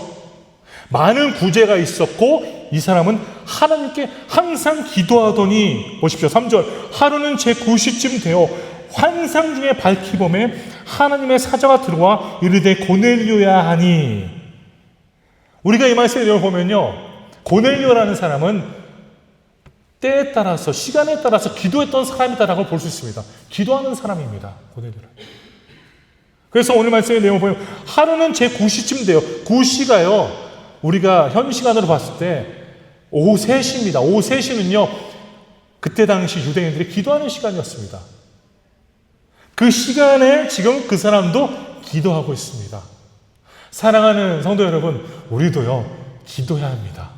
A: 많은 구제가 있었고 이 사람은 하나님께 항상 기도하더니, 보십시오. 3절 하루는 제9시쯤 되어 환상 중에 밝히 보매 하나님의 사자가 들어와 이르되 고넬료야 하니. 우리가 이 말씀을 보면요, 고넬료라는 사람은 때에 따라서, 시간에 따라서 기도했던 사람이다라고 볼 수 있습니다. 기도하는 사람입니다, 고넬료는. 그래서 오늘 말씀의 내용을 보면 하루는 제9시쯤 돼요. 9시가요, 우리가 현 시간으로 봤을 때 오후 3시입니다. 오후 3시는요, 그때 당시 유대인들이 기도하는 시간이었습니다. 그 시간에 지금 그 사람도 기도하고 있습니다. 사랑하는 성도 여러분, 우리도요, 기도해야 합니다.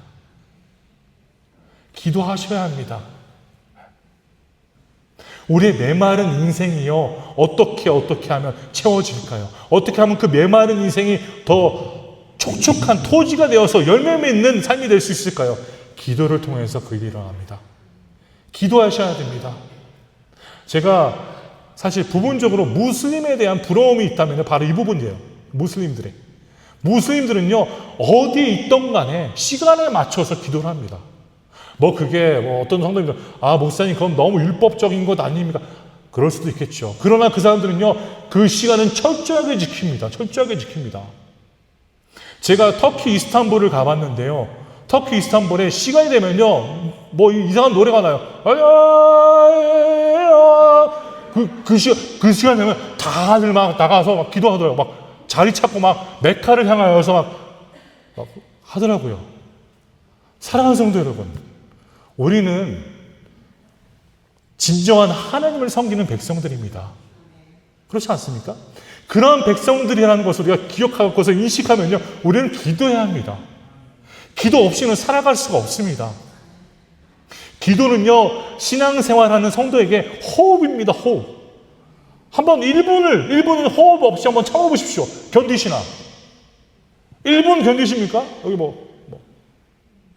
A: 기도하셔야 합니다. 우리의 메마른 인생이요, 어떻게 하면 채워질까요? 어떻게 하면 그 메마른 인생이 더 촉촉한 토지가 되어서 열매 맺는 삶이 될 수 있을까요? 기도를 통해서 그 일이 일어납니다. 기도하셔야 됩니다. 제가 사실 부분적으로 무슬림에 대한 부러움이 있다면 바로 이 부분이에요. 무슬림들은요, 어디에 있던 간에 시간을 맞춰서 기도를 합니다. 그게 어떤 성도님들, 목사님 그건 너무 율법적인 것 아닙니까? 그럴 수도 있겠죠. 그러나 그 사람들은요, 그 시간은 철저하게 지킵니다. 제가 터키 이스탄불을 가봤는데요, 터키 이스탄불에 시간이 되면요, 이상한 노래가 나요. 그 시간 되면 다들 막 나가서 막 기도하더라고요. 막 자리 찾고 막 메카를 향하여서 막 하더라고요. 사랑하는 성도 여러분, 우리는 진정한 하나님을 섬기는 백성들입니다. 그렇지 않습니까? 그런 백성들이라는 것을 우리가 기억하고서 인식하면요, 우리는 기도해야 합니다. 기도 없이는 살아갈 수가 없습니다. 기도는요, 신앙생활하는 성도에게 호흡입니다. 호흡. 한번 1분을 호흡 없이 한번 참아보십시오. 견디시나? 1분 견디십니까? 여기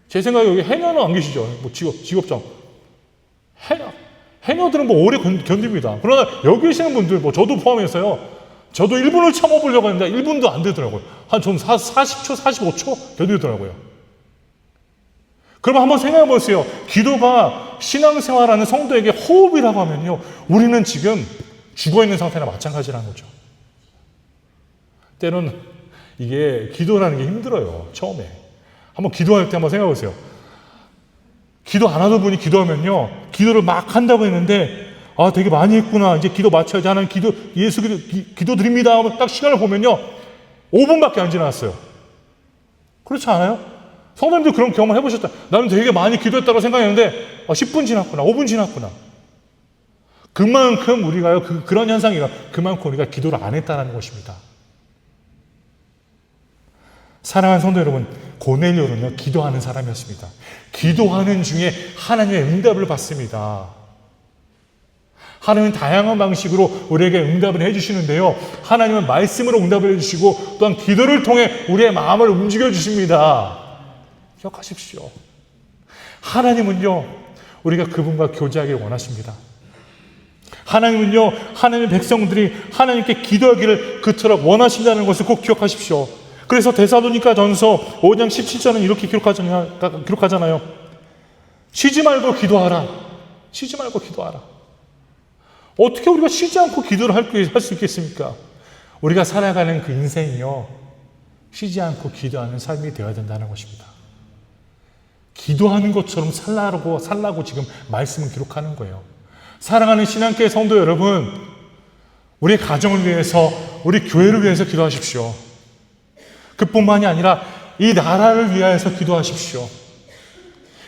A: 제 생각에 여기 해녀는 안 계시죠? 직업장. 해녀들은 오래 견딥니다. 그러나 여기 계시는 분들, 저도 포함해서요, 저도 1분을 참아보려고 했는데 1분도 안 되더라고요. 좀 40초, 45초 견디더라고요. 그럼 한번 생각해 보세요. 기도가 신앙생활하는 성도에게 호흡이라고 하면요, 우리는 지금 죽어있는 상태나 마찬가지라는 거죠. 때로는 이게 기도라는 게 힘들어요. 처음에. 한번 기도할 때 한번 생각해 보세요. 기도 안 하던 분이 기도하면요, 기도를 막 한다고 했는데, 되게 많이 했구나, 이제 기도 마쳐야지 하는 예수 기도 드립니다 하면 딱 시간을 보면요, 5분밖에 안 지났어요. 그렇지 않아요? 성도님들 그런 경험을 해보셨다. 나는 되게 많이 기도했다고 생각했는데 10분 지났구나, 5분 지났구나. 그만큼 우리가요, 그런 현상이가 그만큼 우리가 기도를 안 했다는 것입니다. 사랑하는 성도 여러분, 고넬료는요, 기도하는 사람이었습니다. 기도하는 중에 하나님의 응답을 받습니다. 하나님은 다양한 방식으로 우리에게 응답을 해주시는데요, 하나님은 말씀으로 응답을 해주시고 또한 기도를 통해 우리의 마음을 움직여 주십니다. 기억하십시오. 하나님은요, 우리가 그분과 교제하기를 원하십니다. 하나님은요, 하나님의 백성들이 하나님께 기도하기를 그토록 원하신다는 것을 꼭 기억하십시오. 그래서 데살로니가 전서 5장 17절은 이렇게 기록하잖아요. 쉬지 말고 기도하라. 쉬지 말고 기도하라. 어떻게 우리가 쉬지 않고 기도를 할 수 있겠습니까? 우리가 살아가는 그 인생이요, 쉬지 않고 기도하는 삶이 되어야 된다는 것입니다. 기도하는 것처럼 살라고 지금 말씀은 기록하는 거예요. 사랑하는 신앙교회 성도 여러분, 우리 가정을 위해서, 우리 교회를 위해서 기도하십시오. 그뿐만이 아니라 이 나라를 위하여서 기도하십시오.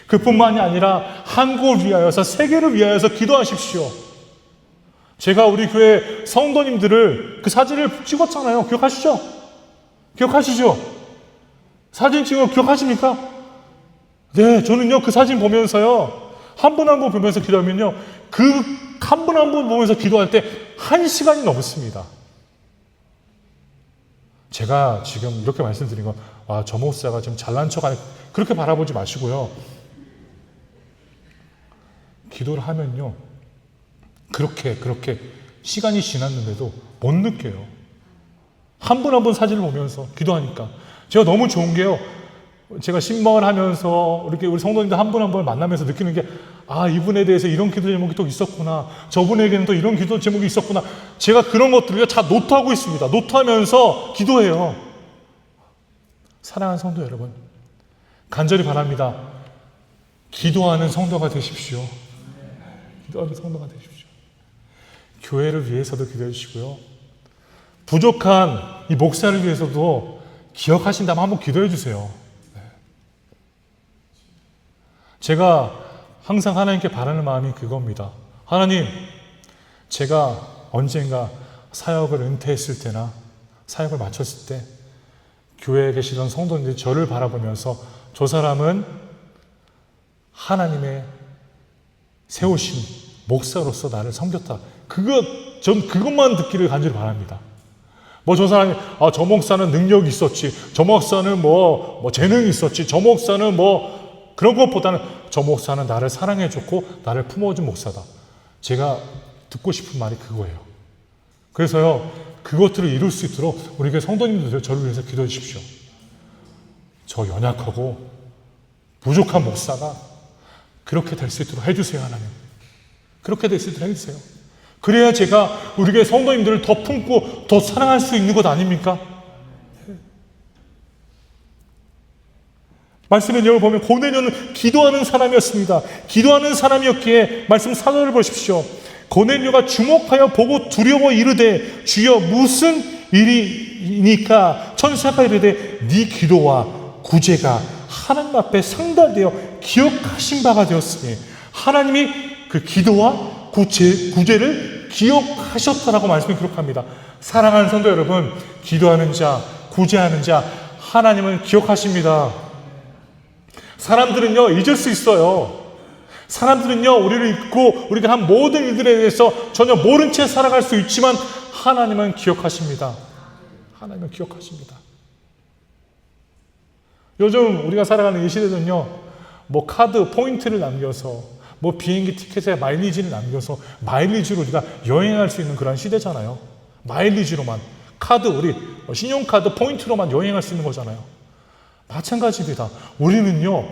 A: 그뿐만이 아니라 한국을 위하여서, 세계를 위하여서 기도하십시오. 제가 우리 교회 성도님들을 그 사진을 찍었잖아요. 기억하시죠? 기억하시죠? 사진 찍은 거 기억하십니까? 네, 저는요, 그 사진 보면서요, 한 분 한 분 보면서 기도하면요, 그 한 분 한 분 보면서 기도할 때 1시간이 넘습니다. 제가 지금 이렇게 말씀드린 건, 저 목사가 좀 잘난 척 하는, 그렇게 바라보지 마시고요. 기도를 하면요, 그렇게 시간이 지났는데도 못 느껴요. 한 분 한 분 사진을 보면서 기도하니까. 제가 너무 좋은 게요, 제가 신방을 하면서 이렇게 우리 성도님들 한 분 한 분 만나면서 느끼는 게, 이분에 대해서 이런 기도 제목이 또 있었구나, 저분에게는 또 이런 기도 제목이 있었구나. 제가 그런 것들을 다 노트하고 있습니다. 노트하면서 기도해요. 사랑하는 성도 여러분, 간절히 바랍니다. 기도하는 성도가 되십시오. 기도하는 성도가 되십시오. 교회를 위해서도 기도해 주시고요, 부족한 이 목사를 위해서도 기억하신다면 한번 기도해 주세요. 제가 항상 하나님께 바라는 마음이 그겁니다. 하나님, 제가 언젠가 사역을 은퇴했을 때나 사역을 마쳤을 때 교회에 계시던 성도님들이 저를 바라보면서 저 사람은 하나님의 세우신 목사로서 나를 섬겼다. 전 그것만 듣기를 간절히 바랍니다. 저 사람이, 저 목사는 능력이 있었지, 저 목사는 뭐 재능이 있었지, 저 목사는 그런 것보다는 저 목사는 나를 사랑해줬고 나를 품어준 목사다. 제가 듣고 싶은 말이 그거예요. 그래서요, 그것들을 이룰 수 있도록 우리 교회 성도님들 저를 위해서 기도해 주십시오. 저 연약하고 부족한 목사가 그렇게 될 수 있도록 해주세요. 하나님, 그렇게 될 수 있도록 해주세요. 그래야 제가 우리 교회 성도님들을 더 품고 더 사랑할 수 있는 것 아닙니까? 말씀의 내용을 보면 고넬료는 기도하는 사람이었습니다. 기도하는 사람이었기에 말씀 4절을 보십시오. 고넬료가 주목하여 보고 두려워 이르되, 주여 무슨 일이니까? 천사가 이르되, 네 기도와 구제가 하나님 앞에 상달되어 기억하신 바가 되었으니, 하나님이 그 기도와 구제를 기억하셨다라고 말씀을 기록합니다. 사랑하는 성도 여러분, 기도하는 자, 구제하는 자, 하나님은 기억하십니다. 사람들은요, 잊을 수 있어요. 사람들은요, 우리를 잊고 우리가 한 모든 일들에 대해서 전혀 모른 채 살아갈 수 있지만 하나님은 기억하십니다. 하나님은 기억하십니다. 요즘 우리가 살아가는 이 시대는요, 카드 포인트를 남겨서, 비행기 티켓에 마일리지를 남겨서 마일리지로 우리가 여행할 수 있는 그런 시대잖아요. 마일리지로만, 우리 신용카드 포인트로만 여행할 수 있는 거잖아요. 마찬가지입니다. 우리는요,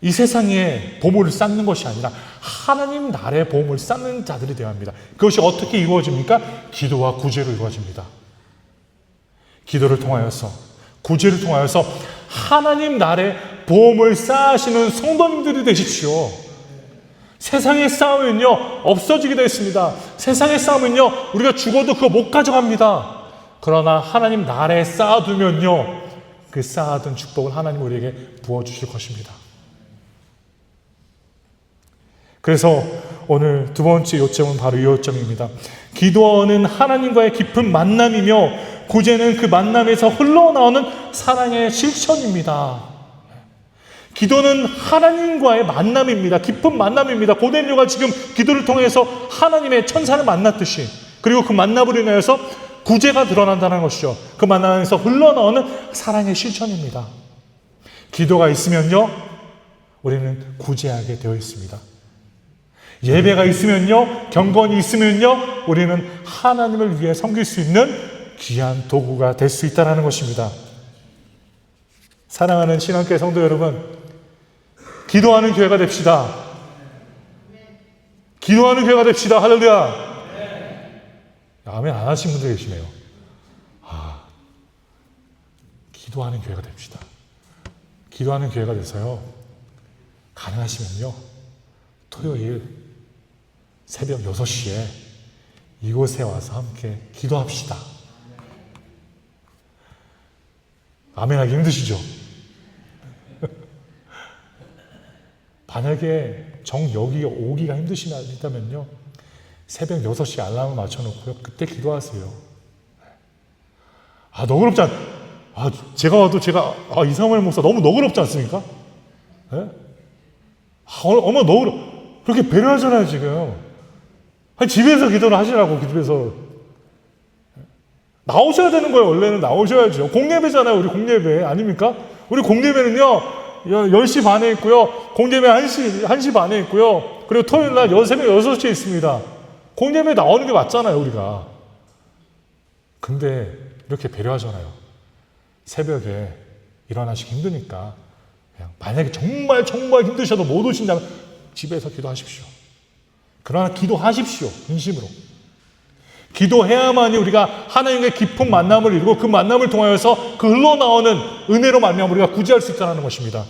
A: 이 세상에 보물을 쌓는 것이 아니라 하나님 나라의 보물을 쌓는 자들이 되어야 합니다. 그것이 어떻게 이루어집니까? 기도와 구제로 이루어집니다. 기도를 통하여서, 구제를 통하여서 하나님 나라의 보물을 쌓으시는 성도님들이 되십시오. 세상의 싸움은요, 없어지게 되어 있습니다. 세상의 싸움은요, 우리가 죽어도 그거 못 가져갑니다. 그러나 하나님 나라에 쌓아두면요, 그 쌓아둔 축복을 하나님 우리에게 부어주실 것입니다. 그래서 오늘 두 번째 요점은 바로 이 요점입니다. 기도는 하나님과의 깊은 만남이며 구제는 그 만남에서 흘러나오는 사랑의 실천입니다. 기도는 하나님과의 만남입니다. 깊은 만남입니다. 고넬료가 지금 기도를 통해서 하나님의 천사를 만났듯이, 그리고 그 만남으로 인하여서 구제가 드러난다는 것이죠. 그 만남에서 흘러나오는 사랑의 실천입니다. 기도가 있으면요, 우리는 구제하게 되어 있습니다. 예배가 있으면요, 경건이 있으면요, 우리는 하나님을 위해 섬길 수 있는 귀한 도구가 될 수 있다는 것입니다. 사랑하는 신앙교회 성도 여러분, 기도하는 교회가 됩시다. 기도하는 교회가 됩시다. 할렐루야. 아멘 안 하신 분들 계시네요. 기도하는 교회가 됩시다. 기도하는 교회가 돼서요, 가능하시면요, 토요일 새벽 6시에 이곳에 와서 함께 기도합시다. 아멘 하기 힘드시죠? 만약에 정여기가 오기가 힘드시다면요, 새벽 6시 알람을 맞춰놓고요, 그때 기도하세요. 너그럽지 제가 와도 이상할 목사 너무 너그럽지 않습니까? 네? 얼마나 그렇게 배려하잖아요, 지금. 집에서 기도를 하시라고, 집에서. 나오셔야 되는 거예요, 원래는. 나오셔야죠. 공예배잖아요, 우리 공예배. 아닙니까? 우리 공예배는요, 10시 반에 있고요, 공예배 1시 반에 있고요, 그리고 토요일 날 새벽 6시에 있습니다. 공예배 나오는 게 맞잖아요, 우리가. 근데 이렇게 배려하잖아요. 새벽에 일어나시기 힘드니까 그냥 만약에 정말 힘드셔도 못 오신다면 집에서 기도하십시오. 그러나 기도하십시오. 진심으로. 기도해야만이 우리가 하나님과의 깊은 만남을 이루고 그 만남을 통하여서 그 흘러나오는 은혜로 말미암아 우리가 구제할 수 있다는 것입니다.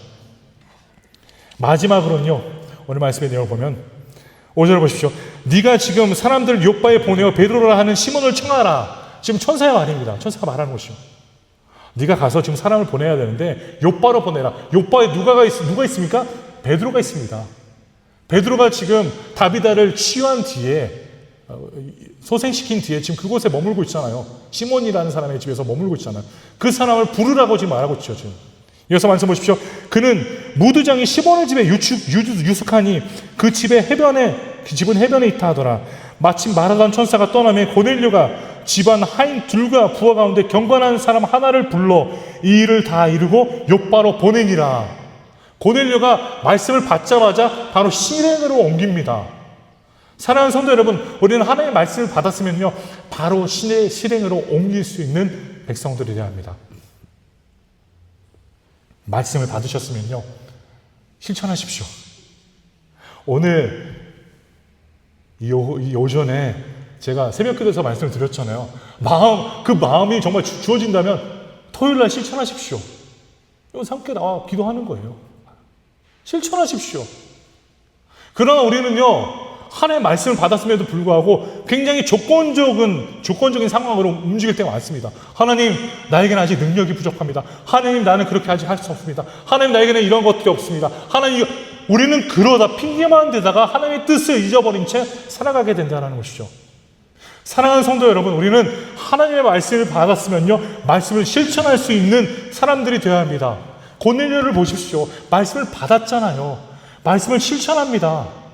A: 마지막으로는요, 오늘 말씀의 내용을 보면 5절을 보십시오. 네가 지금 사람들을 욥바에 보내어 베드로라 하는 시몬을 청하라. 지금 천사의 말입니다. 천사가 말하는 것이요. 네가 가서 지금 사람을 보내야 되는데 욥바로 보내라. 욥바에 누가 있습니까? 베드로가 있습니다. 베드로가 지금 다비다를 치유한 뒤에, 소생시킨 뒤에 지금 그곳에 머물고 있잖아요. 시몬이라는 사람의 집에서 머물고 있잖아요. 그 사람을 부르라고 지금 말하고 있죠. 지금. 이어서 말씀 보십시오. 그는 무두장이 시몬의 집에 유숙하니 그 집은 해변에 있다 하더라. 마침 말하던 천사가 떠나며 고넬료가 집안 하인 둘과 부하 가운데 경건한 사람 하나를 불러 이 일을 다 이루고 욥바로 보내니라. 고넬료가 말씀을 받자마자 바로 실행으로 옮깁니다. 사랑하는 성도 여러분, 우리는 하나님의 말씀을 받았으면요, 바로 실행으로 옮길 수 있는 백성들이 되어야 합니다. 말씀을 받으셨으면요, 실천하십시오. 오늘 이 오전에 제가 새벽기도에서 말씀을 드렸잖아요. 그 마음이 정말 주어진다면 토요일날 실천하십시오. 여기서 함께 나와 기도하는 거예요. 실천하십시오. 그러나 우리는요, 하나님의 말씀을 받았음에도 불구하고 굉장히 조건적인 상황으로 움직일 때가 많습니다. 하나님, 나에게는 아직 능력이 부족합니다. 하나님, 나는 그렇게 아직 할 수 없습니다. 하나님, 나에게는 이런 것들이 없습니다. 하나님, 우리는 그러다 핑계만 대다가 하나님의 뜻을 잊어버린 채 살아가게 된다는 것이죠. 사랑하는 성도 여러분, 우리는 하나님의 말씀을 받았으면요, 말씀을 실천할 수 있는 사람들이 되어야 합니다. 고넬료를 보십시오. 말씀을 받았잖아요. 말씀을 실천합니다.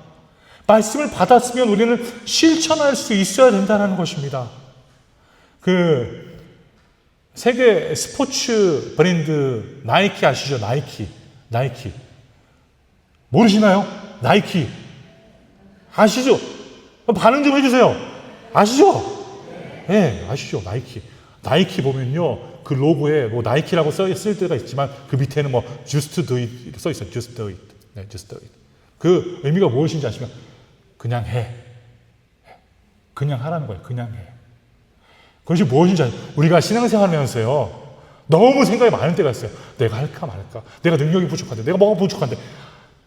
A: 말씀을 받았으면 우리는 실천할 수 있어야 된다는 것입니다. 세계 스포츠 브랜드 나이키 아시죠? 나이키. 모르시나요? 나이키. 아시죠? 반응 좀 해주세요. 아시죠? 네, 아시죠? 나이키 보면요, 그 로고에 나이키라고 쓸 때가 있지만 그 밑에는 just do it 써 있어요. just do it. 네, just do it. 그 의미가 무엇인지 아시면 그냥 해. 그냥 하라는 거예요. 그냥 해. 그것이 무엇인지 우리가 신앙생활하면서요, 너무 생각이 많을 때가 있어요. 내가 할까 말까. 내가 능력이 부족한데. 내가 뭐가 부족한데.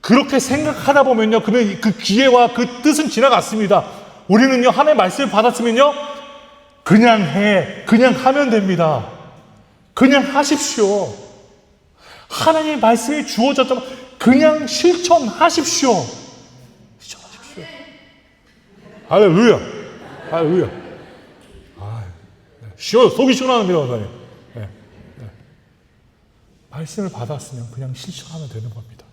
A: 그렇게 생각하다 보면요, 그러면 그 기회와 그 뜻은 지나갔습니다. 우리는요, 하나님의 말씀을 받았으면요, 그냥 해. 그냥 하면 됩니다. 그냥 하십시오. 하나님의 말씀이 주어졌다면 그냥 실천하십시오. 실천하십시오. 할렐루야. 속이 시원합니다, 원사님. 네. 말씀을 받았으면 그냥 실천하면 되는 겁니다.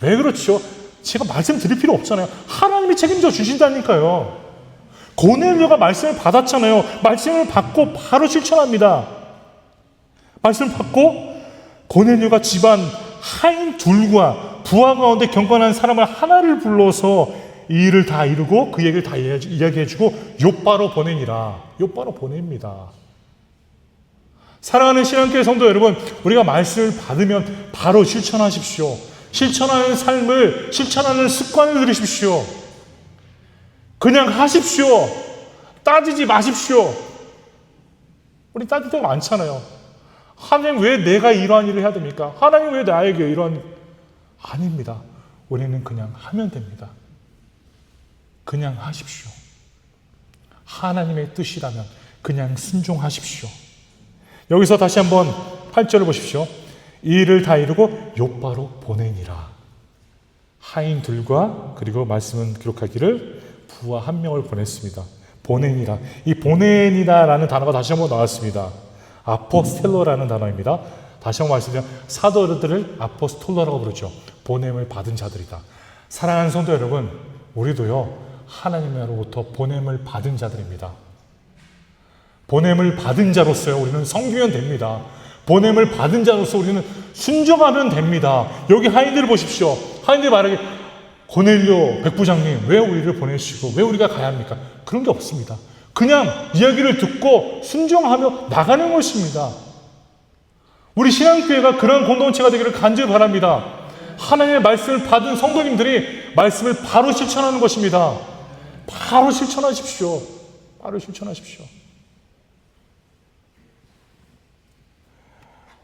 A: 왜 그렇죠? 제가 말씀드릴 필요 없잖아요. 하나님이 책임져 주신다니까요. 고넬료가 말씀을 받았잖아요. 말씀을 받고 바로 실천합니다. 말씀을 받고 고넬료가 집안 하인 둘과 부하 가운데 경건한 사람을 하나를 불러서 이 일을 다 이루고 그 얘기를 다 이야기해주고 욥바로 보내니라. 욥바로 보냅니다. 사랑하는 신앙교회 성도 여러분, 우리가 말씀을 받으면 바로 실천하십시오. 실천하는 삶을, 실천하는 습관을 들이십시오. 그냥 하십시오. 따지지 마십시오. 우리 따질 때가 많잖아요. 하나님, 왜 내가 이러한 일을 해야 됩니까? 하나님, 왜 나에게 이러한... 아닙니다. 우리는 그냥 하면 됩니다. 그냥 하십시오. 하나님의 뜻이라면 그냥 순종하십시오. 여기서 다시 한번 8절을 보십시오. 이 일을 다 이루고 욥바로 보내니라. 하인들과 그리고 말씀은 기록하기를 부하 한 명을 보냈습니다. 보낸이라. 이 보낸이라는 단어가 다시 한번 나왔습니다. 아포스텔로라는 단어입니다. 다시 한번 말씀드리면 사도들을 아포스톨로라고 부르죠. 보냄을 받은 자들이다. 사랑하는 성도 여러분, 우리도요 하나님으로부터 보냄을 받은 자들입니다. 보냄을 받은 자로서요 우리는 섬기면 됩니다. 보냄을 받은 자로서 우리는 순종하면 됩니다. 여기 하인들을 보십시오. 하인들이 말하기 고넬료 백부장님 왜 우리를 보내시고 왜 우리가 가야 합니까? 그런 게 없습니다. 그냥 이야기를 듣고 순종하며 나가는 것입니다. 우리 신앙교회가 그런 공동체가 되기를 간절히 바랍니다. 하나님의 말씀을 받은 성도님들이 말씀을 바로 실천하는 것입니다. 바로 실천하십시오. 바로 실천하십시오.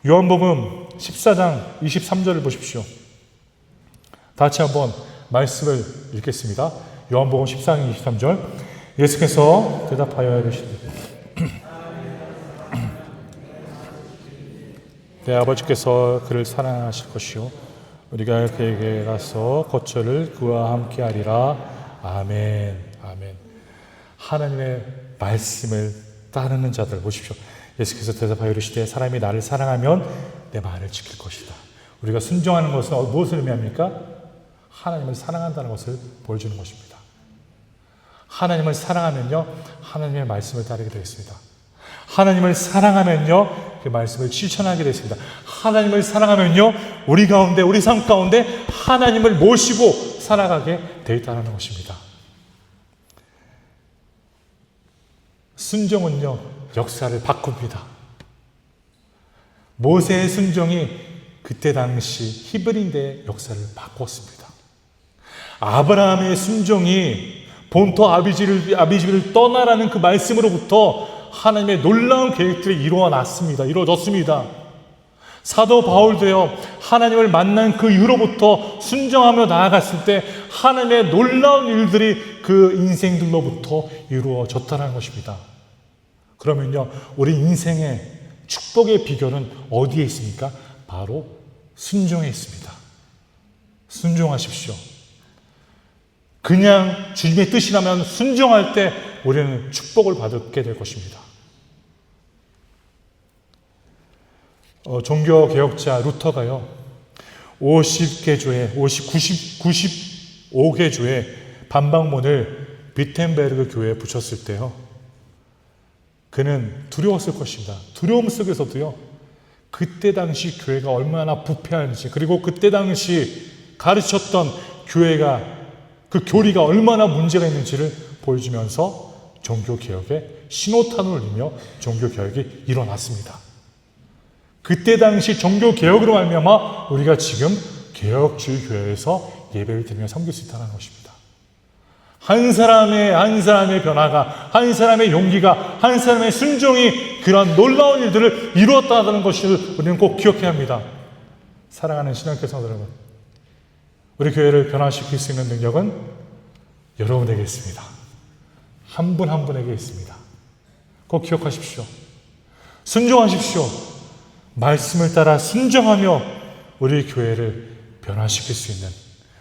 A: 요한복음 14장 23절을 보십시오. 다 같이 한번 말씀을 읽겠습니다. 요한복음 14장 23절. 예수께서 대답하여 이르시되 내 아버지께서 그를 사랑하실 것이요 우리가 그에게 가서 거처를 그와 함께 하리라. 아멘. 아멘. 하나님의 말씀을 따르는 자들 보십시오. 예수께서 대답하여 이르시되 사람이 나를 사랑하면 내 말을 지킬 것이다. 우리가 순종하는 것은 무엇을 의미합니까? 하나님을 사랑한다는 것을 보여주는 것입니다. 하나님을 사랑하면요 하나님의 말씀을 따르게 되겠습니다. 하나님을 사랑하면요 그 말씀을 실천하게 되겠습니다. 하나님을 사랑하면요 우리 가운데 우리 삶 가운데 하나님을 모시고 살아가게 돼 있다는 것입니다. 순종은요 역사를 바꿉니다. 모세의 순종이 그때 당시 히브리인의 역사를 바꿨습니다. 아브라함의 순종이 본토 아비집을 떠나라는 그 말씀으로부터 하나님의 놀라운 계획들이 이루어졌습니다. 사도 바울도요 하나님을 만난 그 이후로부터 순종하며 나아갔을 때 하나님의 놀라운 일들이 그 인생들로부터 이루어졌다는 것입니다. 그러면요 우리 인생의 축복의 비결은 어디에 있습니까? 바로 순종에 있습니다. 순종하십시오. 그냥 주님의 뜻이라면 순종할 때 우리는 축복을 받게 될 것입니다. 종교개혁자 루터가요 50개 교회, 95개 교회 반박문을 비텐베르그 교회에 붙였을 때요 그는 두려웠을 것입니다. 두려움 속에서도요 그때 당시 교회가 얼마나 부패한지 그리고 그때 당시 가르쳤던 교회가 그 교리가 얼마나 문제가 있는지를 보여주면서 종교개혁에 신호탄을 울리며 종교개혁이 일어났습니다. 그때 당시 종교개혁으로 말미암아 우리가 지금 개혁주의 교회에서 예배를 드리며 섬길 수 있다는 것입니다. 한 사람의 변화가, 한 사람의 용기가, 한 사람의 순종이 그런 놀라운 일들을 이루었다는 것을 우리는 꼭 기억해야 합니다. 사랑하는 신앙교 성도 여러분, 우리 교회를 변화시킬 수 있는 능력은 여러분에게 있습니다. 한 분 한 분에게 있습니다. 꼭 기억하십시오. 순종하십시오. 말씀을 따라 순종하며 우리 교회를 변화시킬 수 있는,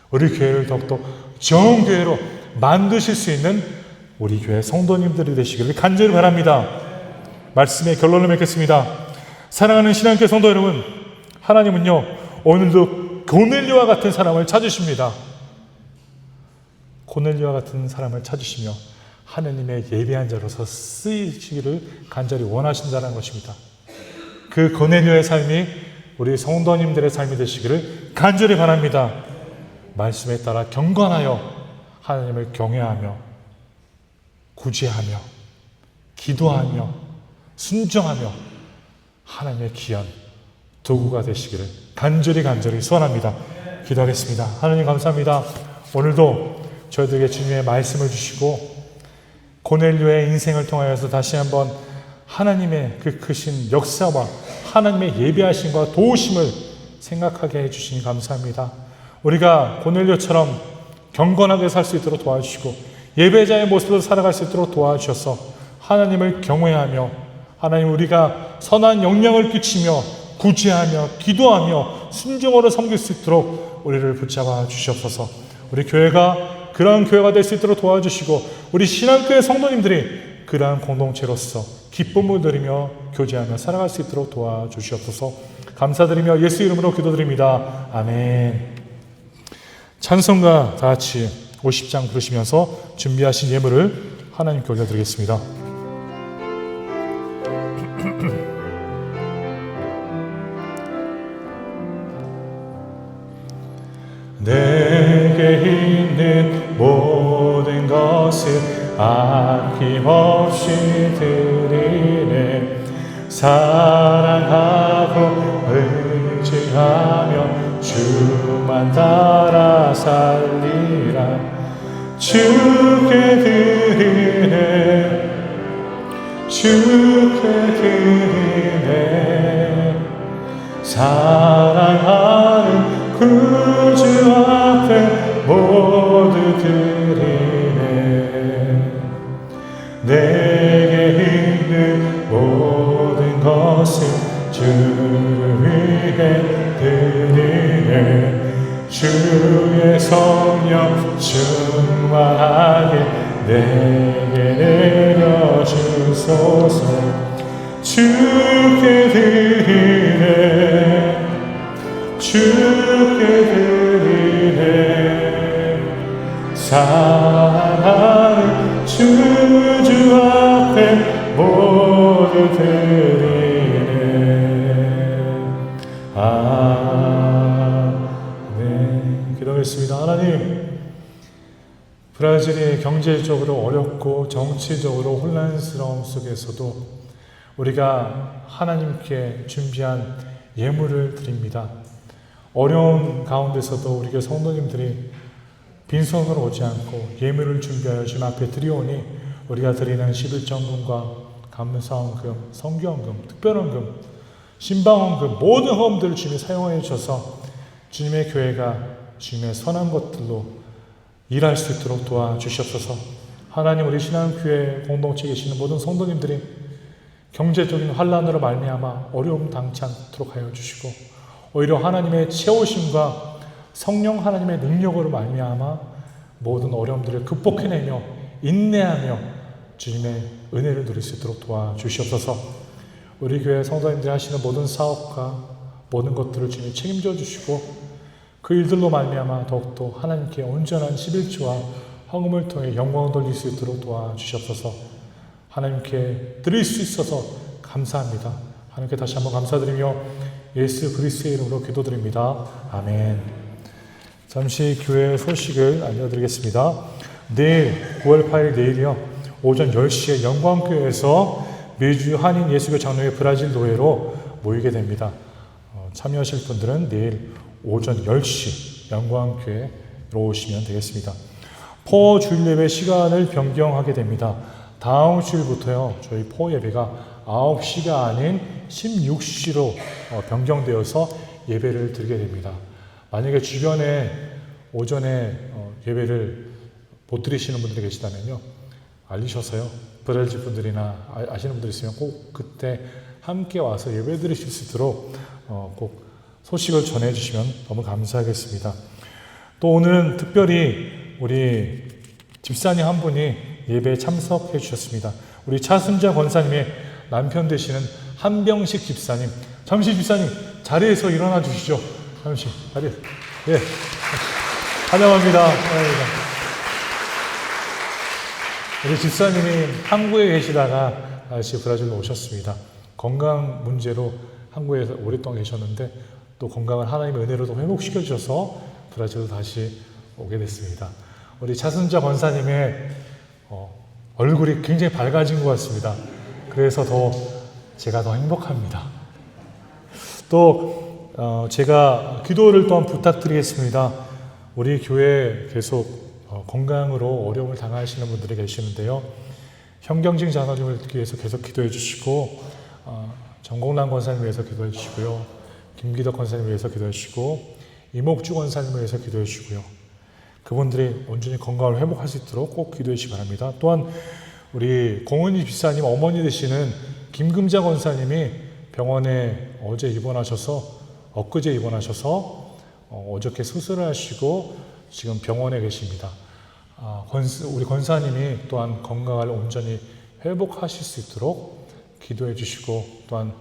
A: 우리 교회를 더욱더 좋은 교회로 만드실 수 있는 우리 교회 성도님들이 되시기를 간절히 바랍니다. 말씀의 결론을 맺겠습니다. 사랑하는 신앙교회 성도 여러분, 하나님은요 오늘도 고넬료와 같은 사람을 찾으십니다. 고넬료와 같은 사람을 찾으시며 하나님의 예비한 자로서 쓰이시기를 간절히 원하신다는 것입니다. 그 고넬료의 삶이 우리 성도님들의 삶이 되시기를 간절히 바랍니다. 말씀에 따라 경건하여 하나님을 경외하며 구제하며 기도하며 순종하며 하나님의 귀한 도구가 되시기를 간절히 소원합니다. 기도하겠습니다. 하나님 감사합니다. 오늘도 저희들에게 주님의 말씀을 주시고 고넬료의 인생을 통하여서 다시 한번 하나님의 그 크신 역사와 하나님의 예비하심과 도우심을 생각하게 해주시니 감사합니다. 우리가 고넬료처럼 경건하게 살 수 있도록 도와주시고 예배자의 모습으로 살아갈 수 있도록 도와주셔서 하나님을 경외하며 하나님 우리가 선한 영향을 끼치며 구제하며 기도하며 순종으로 섬길 수 있도록 우리를 붙잡아 주시옵소서. 우리 교회가 그러한 교회가 될 수 있도록 도와주시고 우리 신앙교회 성도님들이 그러한 공동체로서 기쁨을 누리며 교제하며 살아갈 수 있도록 도와주시옵소서. 감사드리며 예수 이름으로 기도드립니다. 아멘. 찬송가 다 같이 50장 부르시면서 준비하신 예물을 하나님께 올려드리겠습니다. 내게 있는 모든 것을 아낌없이 드리네. 사랑하고 의지하며 주만 따라 살리라. 주께 드리네. 주께 드리네. 사랑하는 구주 앞에 모두 드리네. 내게 있는 모든 것을 주를 위해 드리네. 주의 성령 충만하게 내게 내려주소서. 주께 드리네. 주께 드리네. 사랑하는 주주 앞에 모두 드리네. 아멘. 기도하겠습니다. 하나님, 브라질이 경제적으로 어렵고 정치적으로 혼란스러움 속에서도 우리가 하나님께 준비한 예물을 드립니다. 어려운 가운데서도 우리 교회 성도님들이 빈손으로 오지 않고 예물을 준비하여 주님 앞에 드리오니 우리가 드리는 11정금과 감사헌금, 성교헌금, 특별헌금, 신방헌금 모든 헌금들을 주님이 사용하여 주셔서 주님의 교회가 주님의 선한 것들로 일할 수 있도록 도와주시옵소서. 하나님, 우리 신앙교회 공동체에 계시는 모든 성도님들이 경제적인 환란으로 말미암아 어려움 당치 않도록 하여 주시고 오히려 하나님의 채우심과 성령 하나님의 능력으로 말미암아 모든 어려움들을 극복해내며 인내하며 주님의 은혜를 누릴 수 있도록 도와주시옵소서. 우리 교회 성도님들이 하시는 모든 사업과 모든 것들을 주님이 책임져 주시고 그 일들로 말미암아 더욱더 하나님께 온전한 11조와 헌금을 통해 영광을 돌릴 수 있도록 도와주시옵소서. 하나님께 드릴 수 있어서 감사합니다. 하나님께 다시 한번 감사드리며 예수 그리스도의 이름으로 기도드립니다. 아멘. 잠시 교회 소식을 알려드리겠습니다. 내일 9월 8일 내일이요. 오전 10시에 영광교회에서 매주 한인 예수교 장로회 브라질 노회로 모이게 됩니다. 참여하실 분들은 내일 오전 10시 영광교회로 오시면 되겠습니다. 포 주일 예배 시간을 변경하게 됩니다. 다음 주일부터요. 저희 포 예배가 9시가 아닌 16시로 변경되어서 예배를 드리게 됩니다. 만약에 주변에 오전에 예배를 못 드리시는 분들이 계시다면요. 알리셔서요. 브라질 분들이나 아시는 분들이 있으면 꼭 그때 함께 와서 예배 드리실 수 있도록 꼭 소식을 전해주시면 너무 감사하겠습니다. 또 오늘은 특별히 우리 집사님 한 분이 예배에 참석해 주셨습니다. 우리 차순자 권사님의 남편 되시는 한병식 집사님. 잠시 집사님 자리에서 일어나 주시죠. 잠시 자리에. 예. 환영합니다. 우리 집사님이 한국에 계시다가 다시 브라질로 오셨습니다. 건강 문제로 한국에서 오랫동안 계셨는데 또 건강을 하나님의 은혜로도 회복시켜 주셔서 브라질로 다시 오게 됐습니다. 우리 차순자 권사님의 얼굴이 굉장히 밝아진 것 같습니다. 그래서 제가 더 행복합니다. 또 제가 기도를 또한 부탁드리겠습니다. 우리 교회 계속 건강으로 어려움을 당하시는 분들이 계시는데요. 현경진 장로님을 위해서 계속 기도해 주시고 정공란 권사님 위해서 기도해 주시고요. 김기덕 권사님 위해서 기도해 주시고 이목주 권사님 위해서 기도해 주시고요. 그분들이 온전히 건강을 회복할 수 있도록 꼭 기도해 주시기 바랍니다. 또한 우리 공은희 집사님 어머니 되시는 김금자 권사님이 병원에 엊그제 입원하셔서 어저께 수술을 하시고 지금 병원에 계십니다. 우리 권사님이 또한 건강을 온전히 회복하실 수 있도록 기도해 주시고, 또한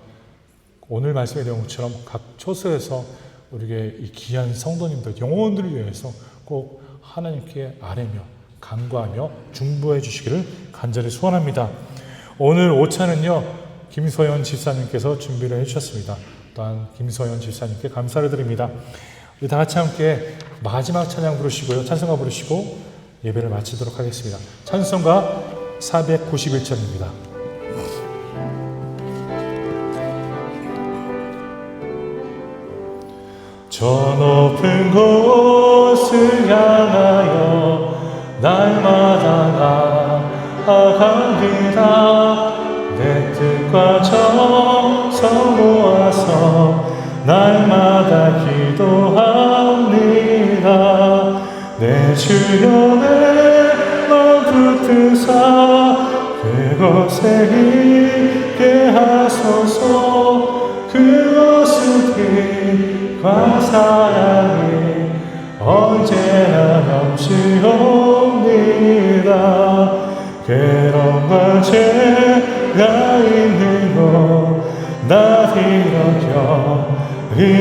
A: 오늘 말씀의 내용처럼 각 초소에서 우리에게 이 귀한 성도님들, 영혼들을 위해서 꼭 하나님께 아뢰며 간구하며 중보해 주시기를 간절히 소원합니다. 오늘 오찬은요, 김소연 집사님께서 준비를 해주셨습니다. 또한 김소연 집사님께 감사를 드립니다. 우리 다 같이 함께 마지막 찬양 부르시고요, 찬송가 부르시고 예배를 마치도록 하겠습니다. 찬송가 491절입니다. 저 높은 곳을 향하여 날마다 나아갑니다. 내 뜻과 정성 모아서 날마다 기도합니다. 내 주변에 마음 붙드사 그곳에 있게 하소서. 그곳은 빛과 사랑이 언제나 넘치옵니다. 괴로움과 죄가 있는 곳 나 이렇게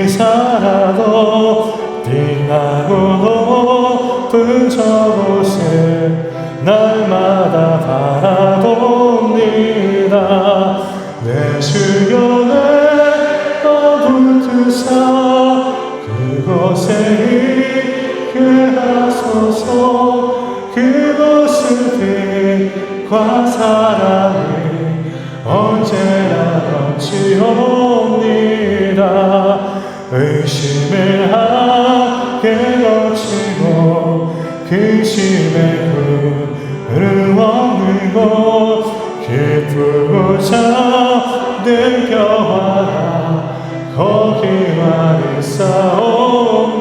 A: 살아도 빛나고 높은 저곳을 날마다 바라봅니다. 내 주변에 붙드사 그곳에 있게 하소서. 그곳은 빛과 사랑이 언제나 넘치옵니다. 의심을 하게 거치고 근심의 굴을 먹는 곳 기쁘고 잠든 평화가 거기만 있사옵니다.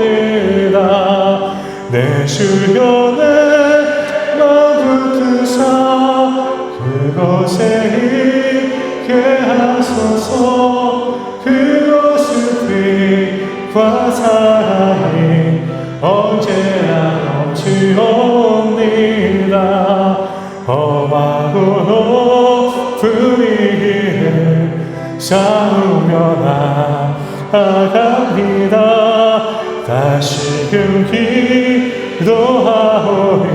A: 내 주변에 마음붙드사 그곳에 있게 하소서. 그곳은 빛과 사랑이 언제나 넘치옵니다. 험하고 높은 이 길을 싸우며 나아갑니다. 다시금 기도하오니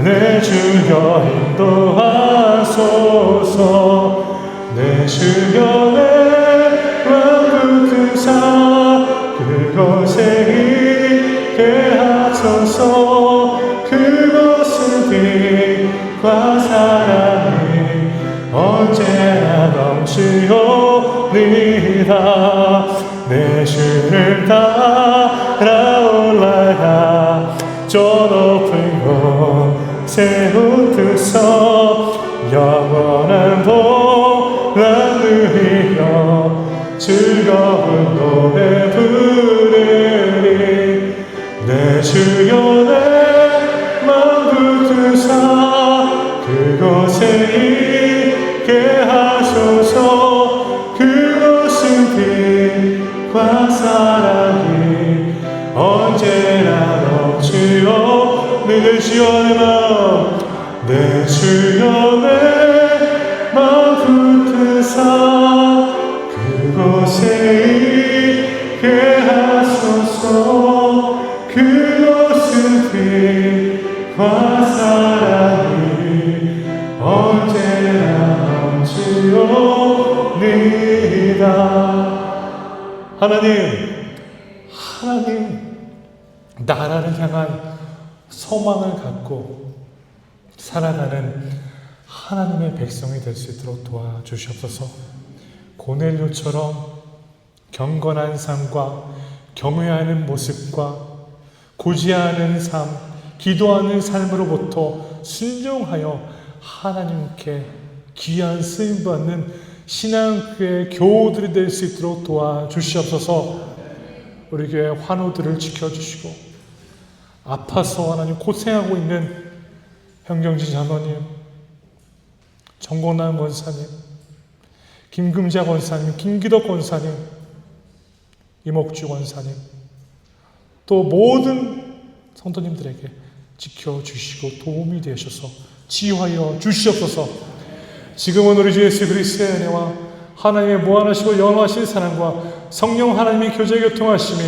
A: 내 주여 인도하소서. 내 주변에 마음붙드사 그곳에 있게 하소서. 그곳은 빛과 사랑이 언제나 넘치옵니다. 내 주를 따라 올라가 저 높은 곳에 붙드서 영원한 복을 누리며 즐거운 노래 부르리. 내 주변에 마음 붙드사 그곳에 있게 하소서. 그곳은 빛과 사랑이 언제나 넘치옵니다. 내 주연의 마음 내 주연의 마음 붙드사 그곳에 있게 하소서. 그곳은 빛과 사랑이 언제나 넘치옵니다. 하나님 나라를 향한 소망을 갖고 살아가는 하나님의 백성이 될 수 있도록 도와주시옵소서. 고넬료처럼 경건한 삶과 경외하는 모습과 고지하는 삶, 기도하는 삶으로부터 순종하여 하나님께 귀한 쓰임받는 신앙교회 교우들이 될 수 있도록 도와주시옵소서. 우리 교회 환우들을 지켜주시고 아파서 하나님 고생하고 있는 현경진 장로님, 정건남 권사님, 김금자 권사님, 김기덕 권사님, 이목주 권사님, 또 모든 성도님들에게 지켜주시고 도움이 되셔서 지휘하여 주시옵소서. 지금은 우리 주 예수 그리스도의 은혜와 하나님의 무한하시고 영원하신 사랑과 성령 하나님의 교제 교통하심이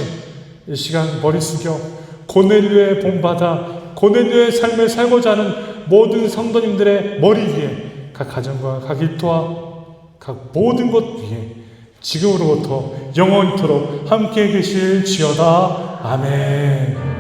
A: 이 시간 머리 숙여 고넬료의 본받아 고넬료의 삶을 살고자 하는 모든 성도님들의 머리 위에 각 가정과 각 일터와 각 모든 것 위에 지금으로부터 영원토록 함께 계실지어다. 아멘.